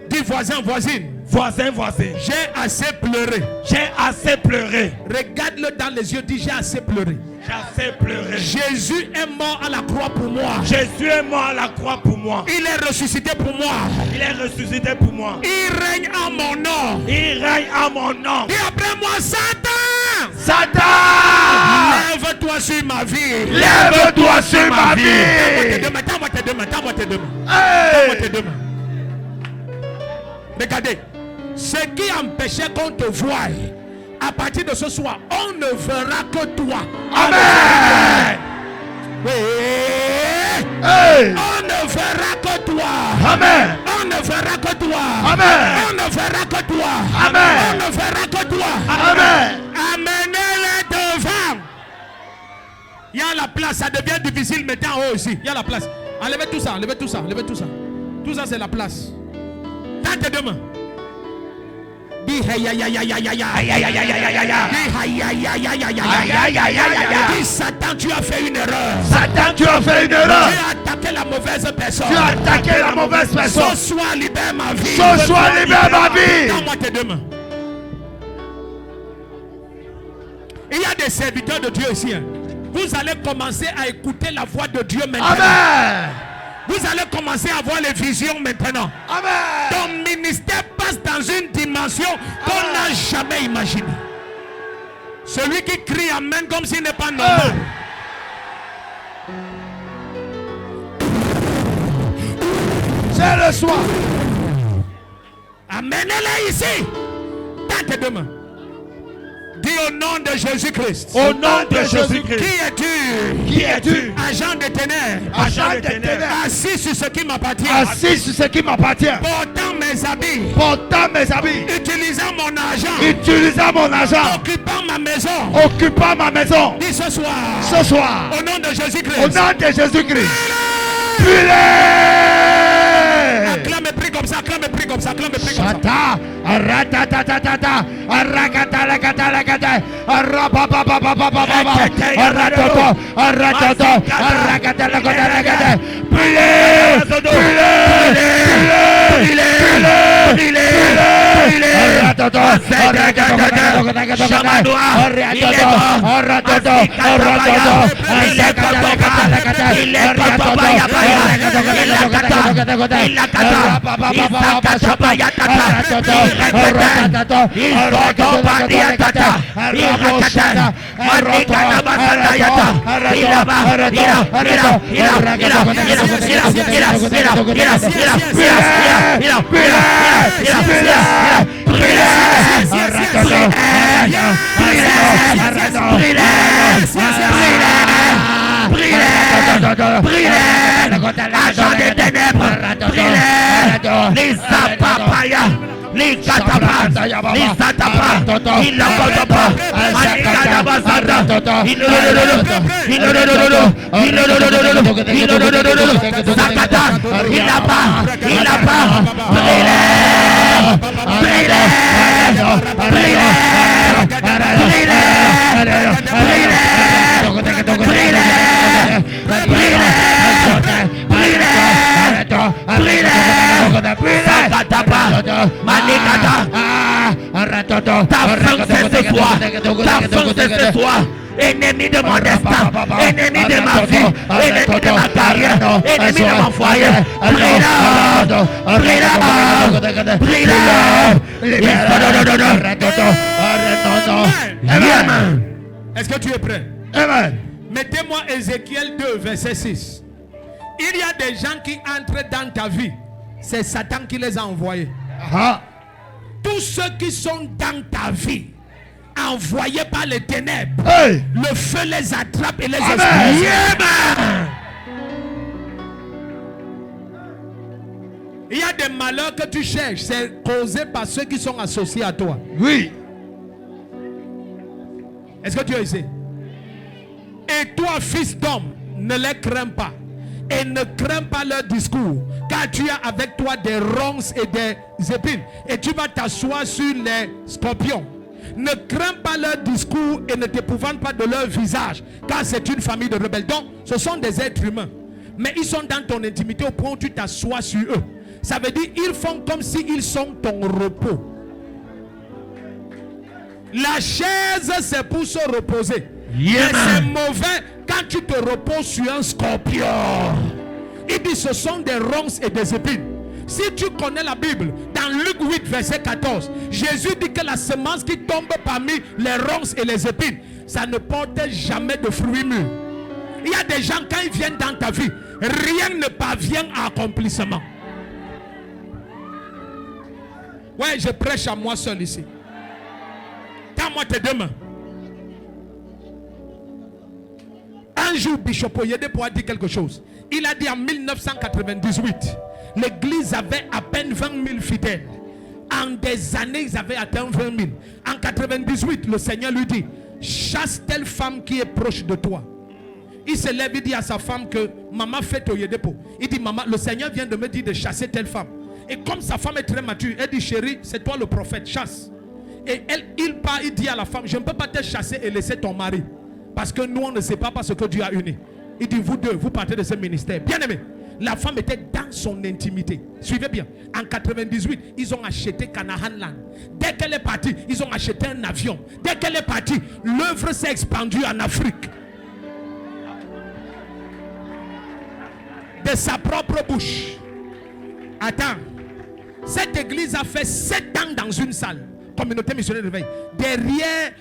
Dis voisin, voisine. Voisin, voisin. J'ai assez pleuré. J'ai assez pleuré. Regarde-le dans les yeux, dis j'ai assez pleuré. J'ai assez pleuré. Jésus est mort à la croix pour moi. Jésus est mort à la croix pour moi. Il est ressuscité pour moi. Il est ressuscité pour moi. Il règne à mon nom. Il règne à mon nom. Et après moi, Satan. Satan! Lève-toi sur ma vie. Lève-toi sur ma vie. Donne-moi tes deux mains. Donne-moi tes deux mains. Hey! Donne-moi tes deux mains. Regardez. Ce qui empêchait qu'on te voie, À partir de ce soir, on ne verra que toi. Amen. Oui. Hey. On ne verra que toi. Amen. On ne verra que toi. Amen. On ne verra que toi. Amen. On ne verra que toi. Amen. Amenez-les devant. Il y a la place, ça devient difficile maintenant en haut ici. Il y a la place. Enlevez tout ça, enlevez tout ça, enlevez tout ça. Tout ça c'est la place. Tends tes deux mains. Dis hey ya ya ya ya ya ya. Aïe, aïe, aïe, aïe, aïe, aïe, aïe. Dis hey ya ya ya ya ya Aïe, aïe, aïe, aïe, aïe, aïe. Dis Satan, tu as fait une erreur. Satan, tu as fait une Tu erreur. as attaqué la mauvaise personne. Tu as attaqué la mauvaise personne. Ce soir, libère ma vie. Ce soir, libère ma vie. Donne-moi tes deux mains. Il y a des serviteurs de Dieu ici. Hein. Vous allez commencer à écouter la voix de Dieu maintenant. Amen. Vous allez commencer à voir les visions maintenant. Amen. Ton ministère passe dans une dimension qu'on n'a jamais imaginée. Celui qui crie Amen comme s'il n'est pas normal. C'est le soir. Amenez-les ici. Dans tes deux mains. Dis au nom de Jésus-Christ. Au nom de Jésus-Christ. Qui es-tu? Qui es-tu? Agent de ténèbres. Agent de ténèbres. Assis sur ce qui m'appartient. Assis sur ce qui m'appartient. Portant mes habits. Portant mes habits. Utilisant mon argent. Utilisant mon argent. Occupant ma maison. Occupant ma maison. Dis ce soir. Ce soir. Au nom de Jésus-Christ. Au nom de Jésus-Christ. Brûlez! Acclame et prie comme ça. Acclame et prie comme ça. Acclame et prie comme ça. Chata, aratatatata, arakatalakatalakata, arapapapapapapapa, aratoto, aratoto, arakatalakatalakata. Brûlez! Aratoto, arakatalakatalakata, aratoto, aratoto, Les sapapaya, les katapa, les satapa, il la kotapa, manika basada, il sakata, il a pas, ennemi de mon destin, ennemi de ma vie, ennemi de ma carrière, ennemi de mon foyer, Amen. Est-ce que tu es prêt? Amen. Mettez-moi Ézéchiel 2, verset 6. Il y a des gens qui entrent dans ta vie. C'est Satan qui les a envoyés. Tous ceux qui sont dans ta vie, envoyés par les ténèbres, Hey. le feu les attrape et les Amen. expulse. Amen. Il y a des malheurs que tu cherches, c'est causé par ceux qui sont associés à toi. Oui. Est-ce que tu es ici? Et toi, fils d'homme, ne les crains pas. Et ne crains pas leur discours. Car tu as avec toi des ronces et des épines. Et tu vas t'asseoir sur les scorpions. Ne crains pas leur discours et ne t'épouvante pas de leur visage. Car c'est une famille de rebelles. Donc, ce sont des êtres humains. Mais ils sont dans ton intimité au point où tu t'assois sur eux. Ça veut dire ils font comme s'ils sont ton repos. La chaise, c'est pour se reposer. Mais c'est mauvais quand tu te reposes sur un scorpion. Il dit ce sont des ronces et des épines. Si tu connais la Bible, dans Luc 8, verset 14, Jésus dit que la semence qui tombe parmi les ronces et les épines, ça ne porte jamais de fruits mûrs. Il y a des gens, quand ils viennent dans ta vie, rien ne parvient à accomplissement. Ouais, je prêche à moi seul ici. Tends-moi tes deux mains. Un jour, Bishop Oyedepo a dit quelque chose. Il a dit en 1998, l'église avait à peine 20 000 fidèles. En des années, ils avaient atteint 20 000. En 98, le Seigneur lui dit, chasse telle femme qui est proche de toi. Il se lève, il dit à sa femme que maman fait Oyedepo. Il dit, maman, le Seigneur vient de me dire de chasser telle femme. Et comme sa femme est très mature, elle dit, chérie, c'est toi le prophète, chasse. Et il part, il dit à la femme, je ne peux pas te chasser et laisser ton mari. Parce que nous, on ne sait pas ce que Dieu a uni. Il dit, vous deux, vous partez de ce ministère. Bien aimé, la femme était dans son intimité. Suivez bien. En 98, ils ont acheté Canaan Land. Dès qu'elle est partie, ils ont acheté un avion. Dès qu'elle est partie, l'œuvre s'est expandue en Afrique. De sa propre bouche. Attends. Cette église a fait 7 ans dans une salle. Communauté missionnaire de réveil. Derrière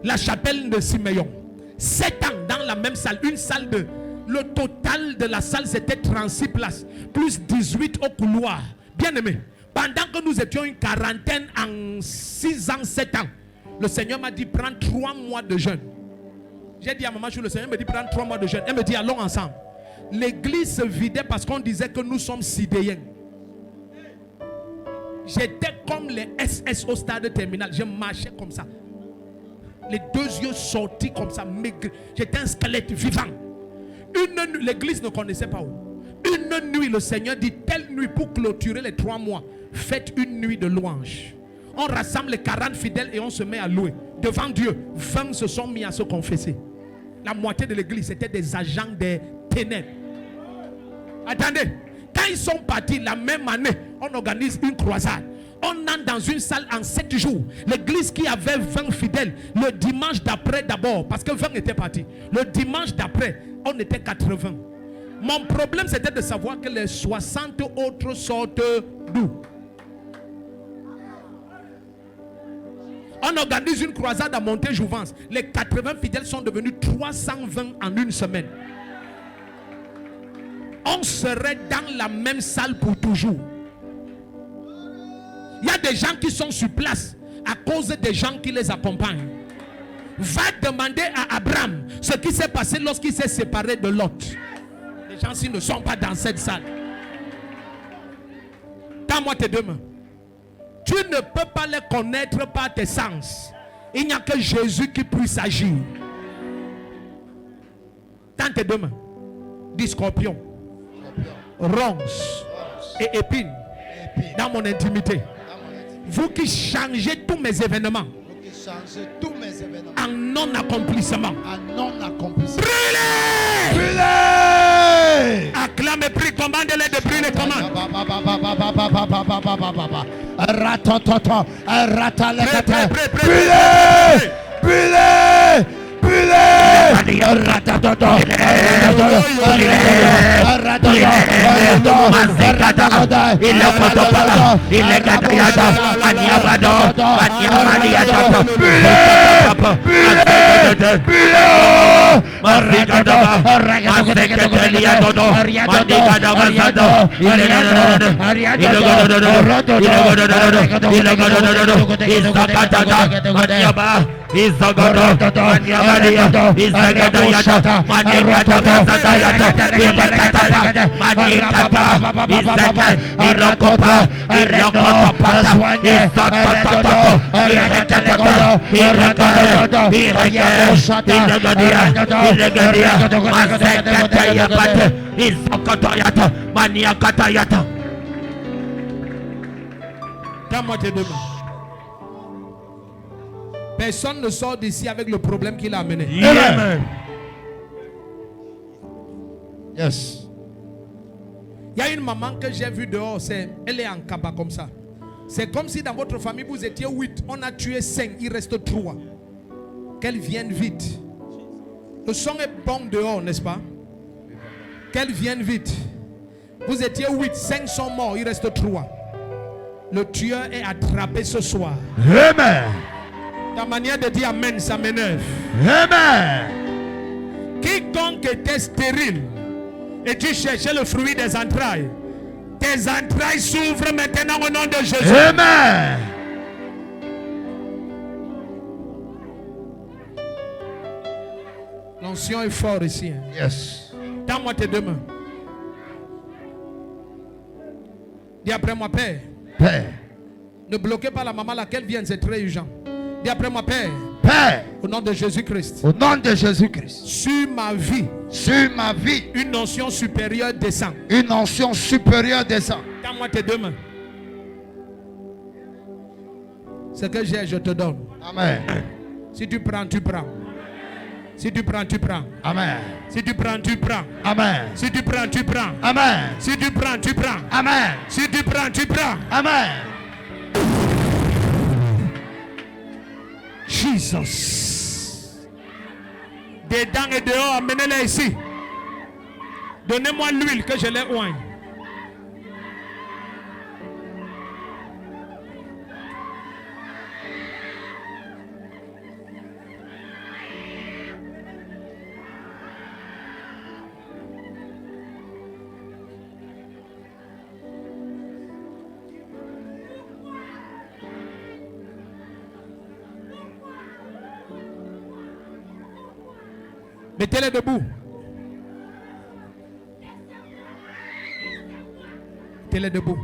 la chapelle de Siméon. 7 ans dans la même salle. Une salle de... Le total de la salle c'était 36 places. Plus 18 au couloir. Bien aimé. Pendant que nous étions une quarantaine en 6 ans, 7 ans. Le Seigneur m'a dit prends 3 mois de jeûne. J'ai dit à maman, le Seigneur me dit prends 3 mois de jeûne. Elle me dit allons ensemble. L'église se vidait parce qu'on disait que nous sommes sidéens. J'étais comme les SS au stade terminal. Je marchais comme ça. Les 2 yeux sortis comme ça, maigre. J'étais un squelette vivant. Une nuit, l'église ne connaissait pas où. Une nuit, le Seigneur dit, telle nuit pour clôturer les 3 mois, faites une nuit de louange. On rassemble les 40 fidèles et on se met à louer. Devant Dieu, 20 se sont mis à se confesser. La moitié de l'église, c'était des agents des ténèbres. Attendez, quand ils sont partis la même année, on organise une croisade. On entre dans une salle en 7 jours. L'église qui avait 20 fidèles, le dimanche d'après d'abord, parce que 20 étaient partis. Le dimanche d'après, on était 80. Mon problème c'était de savoir que les 60 autres sortent d'où. On organise une croisade à Montéjouvence. Les 80 fidèles sont devenus 320 en une semaine. On serait dans la même salle pour toujours. Il y a des gens qui sont sur place à cause des gens qui les accompagnent. Va demander à Abraham ce qui s'est passé lorsqu'il s'est séparé de Lot. Les gens-ci ne sont pas dans cette salle. Tends-moi tes 2 mains. Tu ne peux pas les connaître par tes sens. Il n'y a que Jésus qui puisse agir. Tends tes 2 mains. Dis scorpion, ronces et épines dans mon intimité. Vous qui changez tous mes événements en non-accomplissement. Brûlez! Brûlez! Acclame et prie, commande-les de brûler, commande. Brûlez! Brûlez! Donne-moi tes 2 mains. Personne ne sort d'ici avec le problème qu'il a amené. Amen. Yes. Il y a une maman que j'ai vue dehors, elle est en cabas comme ça. C'est comme si dans votre famille vous étiez 8, on a tué 5, il reste 3. Qu'elle vienne vite. Le son est bon dehors, n'est-ce pas? Qu'elle vienne vite. Vous étiez 8, 5 sont morts, il reste 3. Le tueur est attrapé ce soir. Amen. Ta manière de dire amen, ça m'énerve. Amen. Quiconque était stérile et tu cherchais le fruit des entrailles, tes entrailles s'ouvrent maintenant au nom de Jésus. Amen. L'onction est fort ici. Hein. Yes. Tends-moi tes deux mains. Dis après moi, Père. Père. Ne bloquez pas la maman laquelle vient, c'est très urgent. Dis après moi, Père. Père. Au nom de Jésus-Christ. Au nom de Jésus-Christ. Sur ma vie. Sur ma vie. Une onction supérieure descend. Une onction supérieure descend. Tends-moi tes deux mains. Ce que j'ai, je te donne. Amen. Si tu prends, tu prends. Si tu prends, tu prends. Amen. Si tu prends, tu prends. Amen. Si tu prends, tu prends. Amen. Si tu prends, tu prends. Amen. Si tu prends, tu prends. Amen. Jesus. Dedans et dehors, amenez-les ici. Donnez-moi l'huile que je les oigne. Mettez-les debout. Mettez-les debout.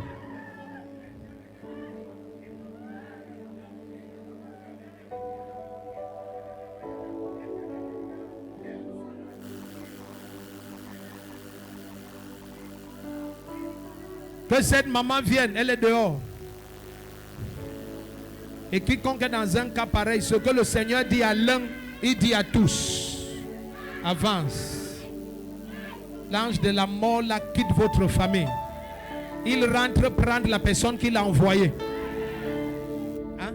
Que cette maman vienne, elle est dehors. Et quiconque est dans un cas pareil, ce que le Seigneur dit à l'un, il dit à tous. Avance. L'ange de la mort là quitte votre famille. Il rentre prendre la personne qu'il a envoyée. Hein?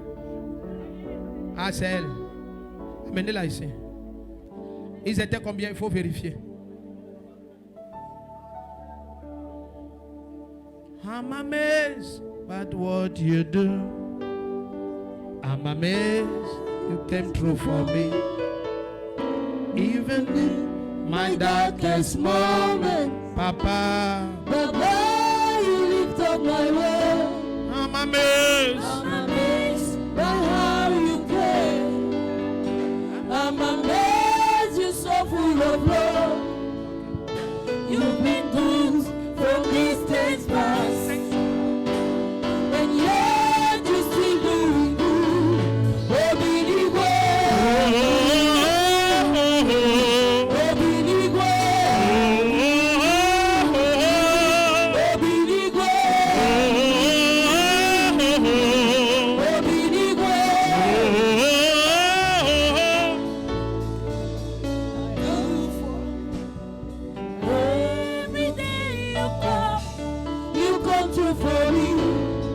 Ah, c'est elle. Amenez-la ici. Ils étaient combien? Il faut vérifier. I'm amazed by what you do. I'm amazed you came through for me. Even in my darkest moment, Papa, Baba, you lift up my world. I'm amazed. I'm amazed by how you care. I'm amazed you're so full of love. You've been good from distance past, and yet you still doing good. Oh, Billy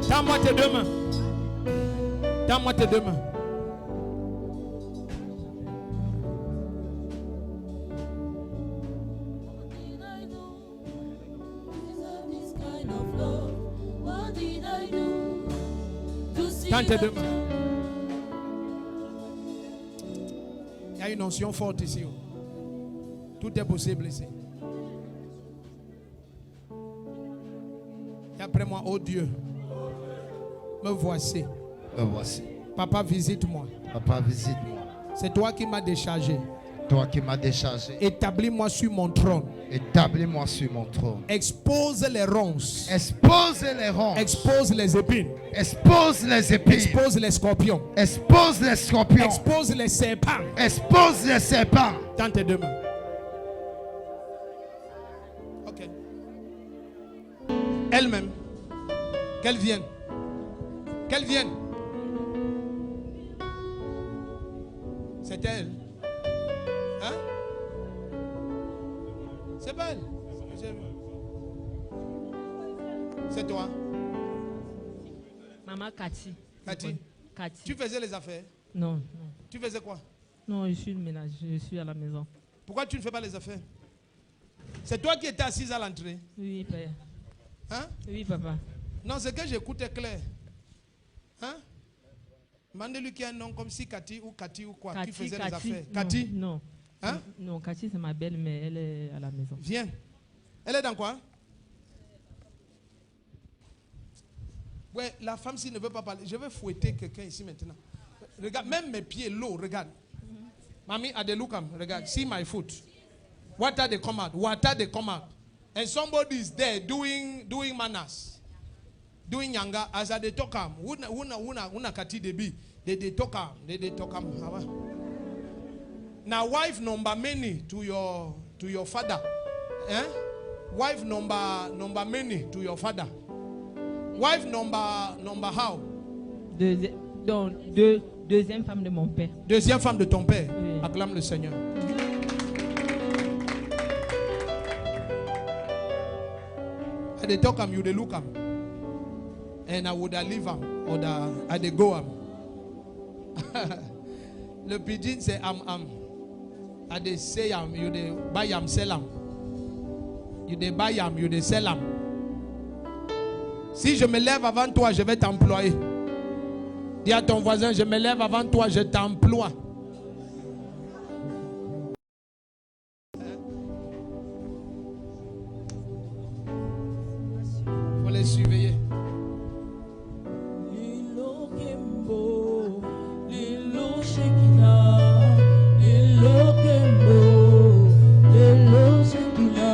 Tends-moi tes deux mains. Tends-moi tes deux mains. Tends tes deux mains. Il y a une onction forte ici. Tout est possible ici. Et après moi, oh Dieu, me voici. Me voici. Papa, visite-moi. Papa, visite-moi. C'est toi qui m'as déchargé. Toi qui m'as déchargé. Établis-moi sur mon trône. Établis-moi sur mon trône. Expose les ronces. Expose les ronces. Expose les épines. Expose les épines. Expose les scorpions. Expose les scorpions. Expose les serpents. Expose les serpents. Dans tes deux mains. Ok. Elle-même. Qu'elle vienne. Qu'elle vienne. C'est elle. Hein? C'est pas elle. C'est toi. Maman Cathy. Cathy. Cathy. Tu faisais les affaires? Non, non. Tu faisais quoi? Non, je suis le ménage. Je suis à la maison. Pourquoi tu ne fais pas les affaires? C'est toi qui étais assise à l'entrée? Oui, père. Hein? Oui, papa. Non, ce que j'écoute est clair. Hein? Mandez-lui qui a un nom comme si Cathy ou quoi, Cathy, qui faisait les Cathy. affaires. Non, Cathy? Non. Hein? Non, Cathy, c'est ma belle, mais elle est à la maison. Viens. Elle est dans quoi? Ouais, la femme, s'il ne veut pas parler, je vais fouetter quelqu'un ici maintenant. Regarde, même mes pieds, l'eau, regarde. Mommy, at the look, regard, see my foot. Water they come out. Water they come out. And somebody is there doing manners. Doing younger. As they talk am. Una kati they be. They talk am. They talk am. Now wife number many to your father. Eh? Wife number many to your father. Wife number how? Deuxième femme de mon père. Deuxième femme de ton père. Oui. Acclame le Seigneur. And they talk am, you they look am. And I would leave am or I they go am. Le pidgin say am. I they say am, you they buy am, sell am. You they buy am, you they sell am. Si je me lève avant toi, je vais t'employer. Dis à ton voisin, je me lève avant toi, je t'emploie. Il faut les surveiller. Lilo Kembo, Lilo Shekina, Lilo Kembo, Lilo Shekina,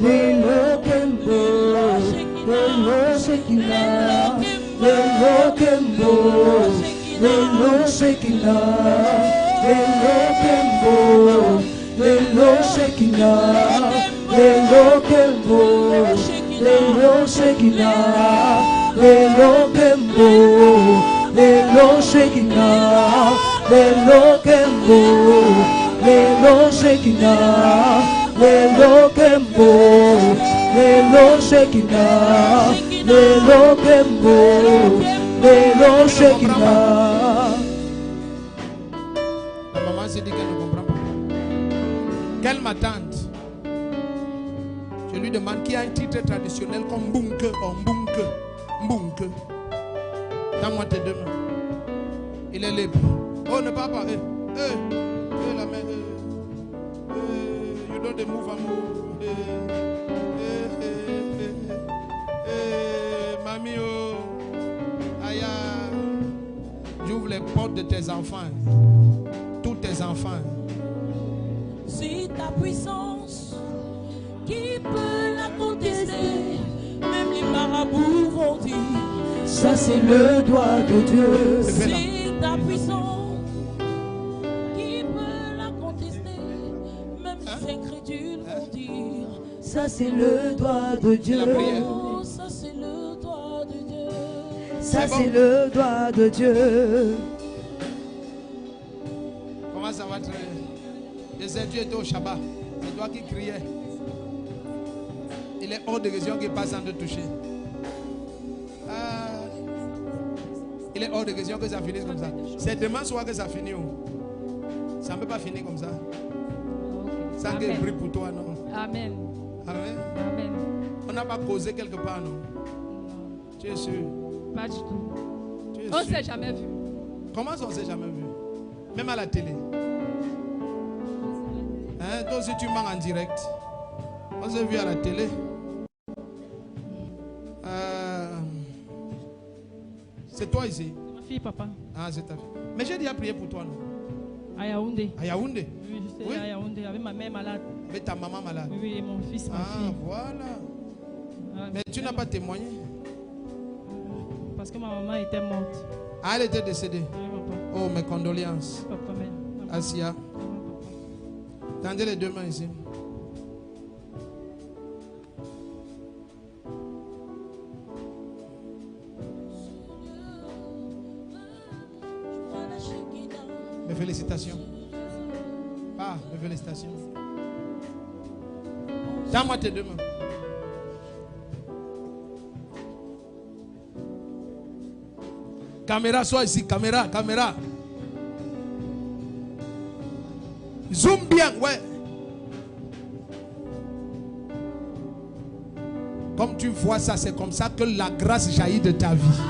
Lilo Kembo, Lilo Shekina, Lilo Kembo, Lilo Shekina, Lilo Kembo, Lilo Shekina, Lilo Kembo, Lilo Shekina, Lelo Kembo, Lelo Shekina, Lelo Kembo, Lelo Shekina, Lelo Kembo, Lelo Shekina, Lelo Kembo, Lelo Shekina. La maman s'est dit qu'elle ne comprend pas. Quelle ma tante? Je lui demande qui a un titre traditionnel comme Mbunke ou Mbunke. Mbunke. Donne-moi tes deux mains. Il est libre. Oh, ne parle pas. La main. You don't move a move. Mamie, oh. Aïe. J'ouvre les portes de tes enfants. Tous tes enfants. C'est ta puissance qui peut la contester. Même les marabouts vont dire, ça c'est le doigt de Dieu. C'est ta puissance qui peut la contester. Même les incrédules vont dire, ça c'est le doigt de Dieu. Oh, ça c'est le doigt de Dieu. Ça c'est le doigt de Dieu. Comment ça va très bien? Dieu était au Shabbat. C'est toi qui criais. Il est hors de question qu'il passe sans te toucher. Il est hors de question que ça finisse comme ça. C'est demain soir que ça finit. Ça ne peut pas finir comme ça. Ça qui est pris pour toi, non? Amen. Amen. Amen. On n'a pas causé quelque part, non? Tu es sûr? Pas du tout. Tu es On ne sûr? s'est jamais vu. Comment ça, on ne s'est jamais vu? Même à la télé. Hein? Toi aussi, tu mens en direct. On s'est vu à la télé. C'est toi ici? Ma fille, papa. Ah, c'est ta fille. Mais j'ai déjà prié pour toi, non? À Yaoundé. À Yaoundé? Oui, j'étais Oui. à Yaoundé avec ma mère malade. Avec ta maman malade? Oui, et mon fils, ma Ah, fille. voilà. Ah, Mais tu n'as pas témoigné? Parce que ma maman était morte. Ah, elle était décédée. Oui, papa. Oh, mes condoléances. Papa, mais. Asia. Tendez les deux mains ici. Mes félicitations. Ah, mes félicitations. Donne-moi tes deux mains. Caméra, sois ici. Caméra. Zoom bien, ouais. Comme tu vois ça, c'est comme ça que la grâce jaillit de ta vie.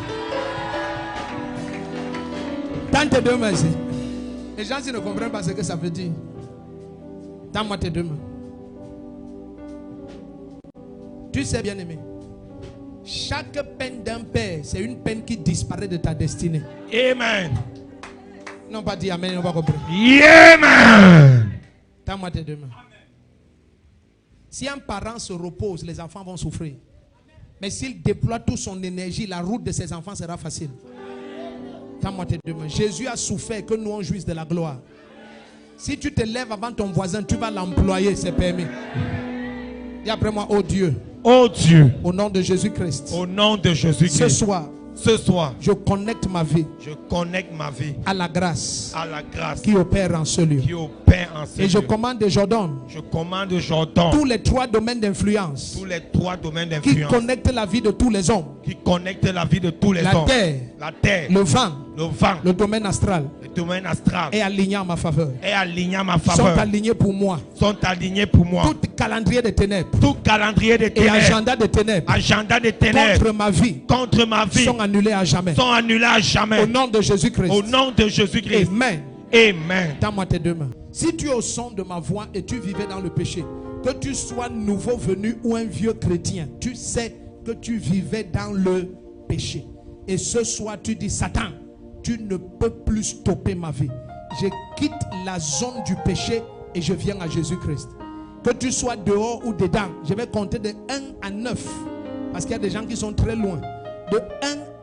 Tends tes deux mains ici. Les gens ne comprennent pas ce que ça veut dire. Tends-moi tes deux mains. Tu sais, bien aimé, chaque peine d'un père, c'est une peine qui disparaît de ta destinée. Amen. Ils n'ont pas dit amen, ils n'ont pas compris. Amen. Tends-moi tes deux mains. Si un parent se repose, les enfants vont souffrir. Mais s'il déploie toute son énergie, la route de ses enfants sera facile. Tends-moi tes deux mains. Jésus a souffert que nous on jouisse de la gloire. Si tu te lèves avant ton voisin, tu vas l'employer, c'est permis. Dis après moi, oh Dieu. Oh Dieu. Au nom de Jésus-Christ. Au nom de Jésus-Christ. Ce soir, je connecte ma vie à la grâce qui opère en ce lieu. Et je commande et j'ordonne tous les trois domaines d'influence qui connectent la vie de tous les hommes. La terre, le vent, le domaine astral est aligné en ma faveur. Sont alignés pour moi. Tout calendrier de ténèbres et agenda de ténèbres contre ma vie sont annulés à jamais. Au nom de Jésus-Christ. Amen. Amen. Tends-moi tes deux mains. Si tu es au son de ma voix et tu vivais dans le péché, que tu sois nouveau venu ou un vieux chrétien, tu sais que tu vivais dans le péché. Et ce soir tu dis, Satan, tu ne peux plus stopper ma vie. Je quitte la zone du péché et je viens à Jésus-Christ. Que tu sois dehors ou dedans, je vais compter de 1 à 9. Parce qu'il y a des gens qui sont très loin. De 1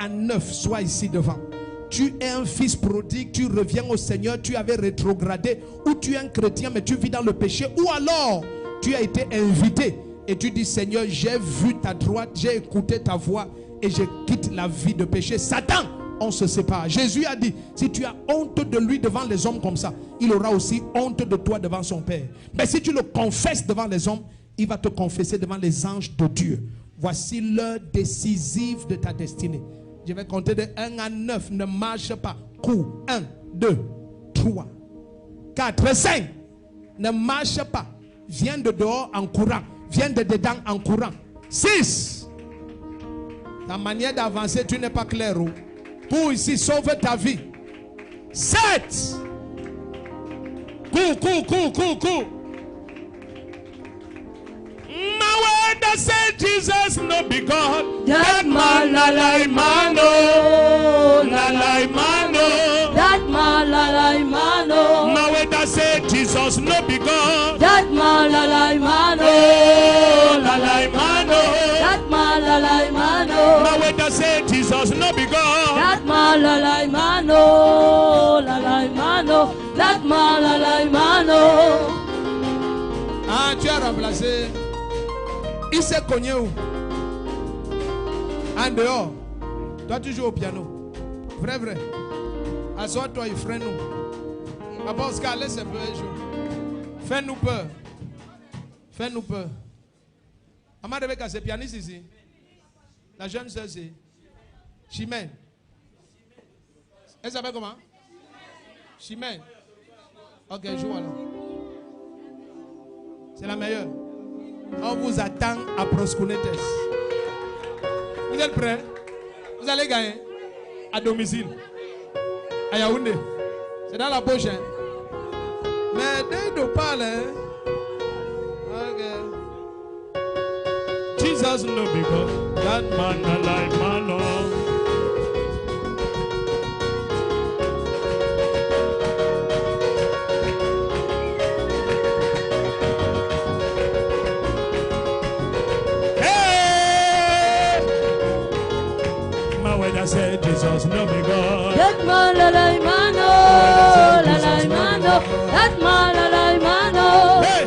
à 9, sois ici devant. Tu es un fils prodigue, tu reviens au Seigneur, tu avais rétrogradé, ou tu es un chrétien mais tu vis dans le péché, ou alors tu as été invité et tu dis, Seigneur, j'ai vu ta droite, j'ai écouté ta voix et je quitte la vie de péché. Satan, on se sépare. Jésus a dit, si tu as honte de lui devant les hommes comme ça, il aura aussi honte de toi devant son Père. Mais si tu le confesses devant les hommes, il va te confesser devant les anges de Dieu. Voici l'heure décisive de ta destinée. Je vais compter de 1 à 9. Ne marche pas. Cours. 1, 2, 3, 4, 5. Ne marche pas. Viens de dehors en courant. Viens de dedans en courant. 6. Ta manière d'avancer, tu n'es pas clair. Cours ici, sauve ta vie. 7. Cours. That said Jesus no be God. That man la la imano. That man la la imano. Now when that said Jesus no be God. That man la la imano. That man la la imano. Now when that said Jesus no be God. That man la la imano. That man la la imano. Ah, tu as remplacé. Il s'est cogné où? En dehors. Toi tu joues au piano. Vrai. Assois-toi et freine-nous. Papa Oscar, laisse un peu jouer. Fais-nous peur. Maman Rebecca, c'est pianiste ici. La jeune soeur c'est Chimène. Elle s'appelle comment? Chimène. Ok, joue alors. C'est la meilleure. On vous attend à Proskunetes. Vous êtes prêts? Vous allez gagner à domicile. À Yaoundé. C'est dans la poche. Hein? Mais dès que parle, ok. Jesus no because that man alive man. I said Jesus no be God. That man la la imano. That man la la imano. Hey.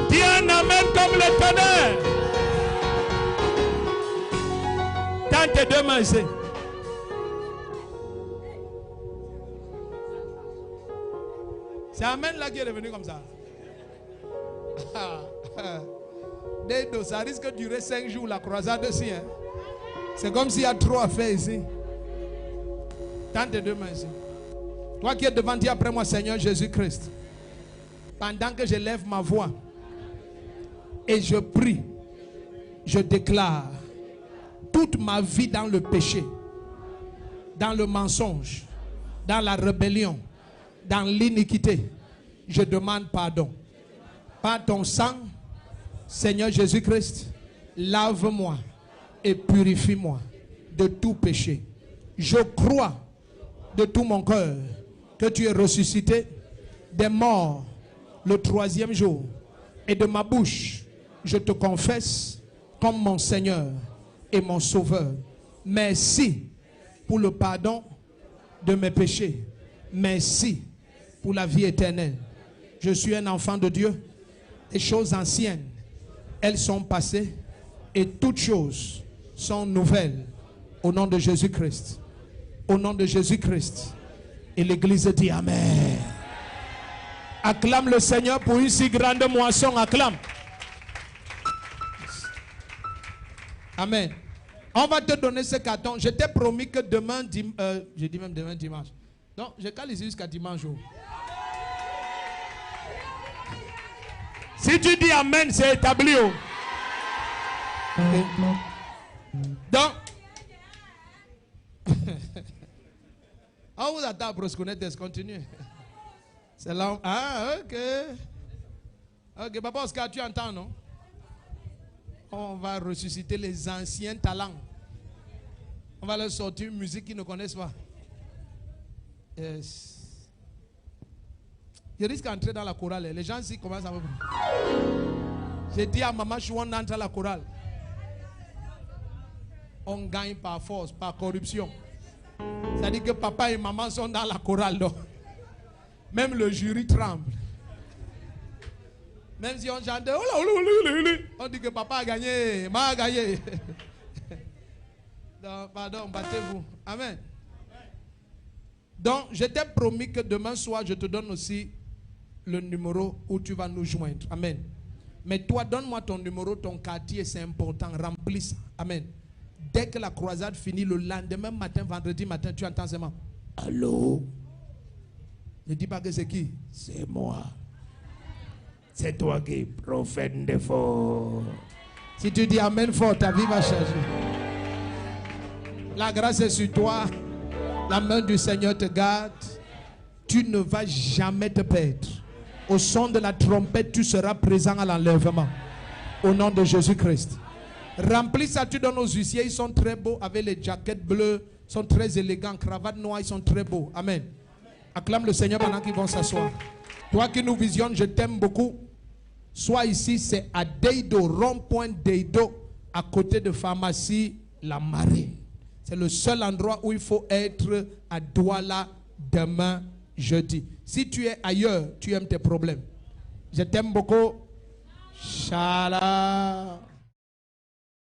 Dis un amen comme le tonnerre. Tends tes deux mains ici. C'est Amen là qui est revenu comme ça. Ça risque de durer 5 jours la croisade aussi. Hein? C'est comme s'il y a trop à faire ici. Tends tes deux mains ici. Toi qui es devant, dis après moi, Seigneur Jésus-Christ. Pendant que je lève ma voix et je prie, je déclare toute ma vie dans le péché, dans le mensonge, dans la rébellion, dans l'iniquité, je demande pardon. Par ton sang, Seigneur Jésus-Christ, lave-moi et purifie-moi de tout péché. Je crois de tout mon cœur que tu es ressuscité des morts le 3e jour. Et de ma bouche, je te confesse comme mon Seigneur et mon Sauveur. Merci pour le pardon de mes péchés. Merci pour la vie éternelle. Je suis un enfant de Dieu. Les choses anciennes, elles sont passées et toutes choses sont nouvelles. Au nom de Jésus-Christ. Au nom de Jésus-Christ. Et l'Église dit Amen. Acclame le Seigneur pour une si grande moisson. Acclame. Amen. On va te donner ce carton. Je t'ai promis que demain, je dis même demain dimanche. Donc, je cale ici jusqu'à dimanche. Si tu dis Amen, c'est établi. Okay. Donc, on vous attend pour se connaître, continue. C'est là. Ah, ok. Ok, papa Oscar, tu entends, non? On va ressusciter les anciens talents. On va leur sortir une musique qu'ils ne connaissent pas. Yes. Je risque d'entrer dans la chorale. Les gens ici commencent à me... J'ai dit à maman, je suis en entre la chorale. On gagne par force, par corruption. C'est-à-dire que papa et maman sont dans la chorale. Donc. Même le jury tremble. Même si on chante, on dit que papa a gagné, maman a gagné. Donc, pardon, battez-vous. Amen. Donc, je t'ai promis que demain soir, je te donne aussi le numéro où tu vas nous joindre. Amen. Mais toi, donne-moi ton numéro, ton quartier, c'est important. Remplis ça. Amen. Dès que la croisade finit, le lendemain matin, vendredi matin, tu entends seulement allô? Ne dis pas que c'est qui? C'est moi. C'est toi qui prophète de fort. Si tu dis Amen fort, ta vie va changer. La grâce est sur toi. La main du Seigneur te garde. Tu ne vas jamais te perdre. Au son de la trompette, tu seras présent à l'enlèvement. Au nom de Jésus-Christ. Remplis ça, tu donnes aux huissiers. Ils sont très beaux avec les jaquettes bleues. Ils sont très élégants. Cravates noires, ils sont très beaux. Amen. Acclame le Seigneur pendant qu'ils vont s'asseoir. Toi qui nous visionnes, je t'aime beaucoup. Sois ici, c'est à Deido, rond-point Deido, à côté de pharmacie La Marine. C'est le seul endroit où il faut être à Douala demain jeudi. Si tu es ailleurs, tu aimes tes problèmes. Je t'aime beaucoup. Shalom.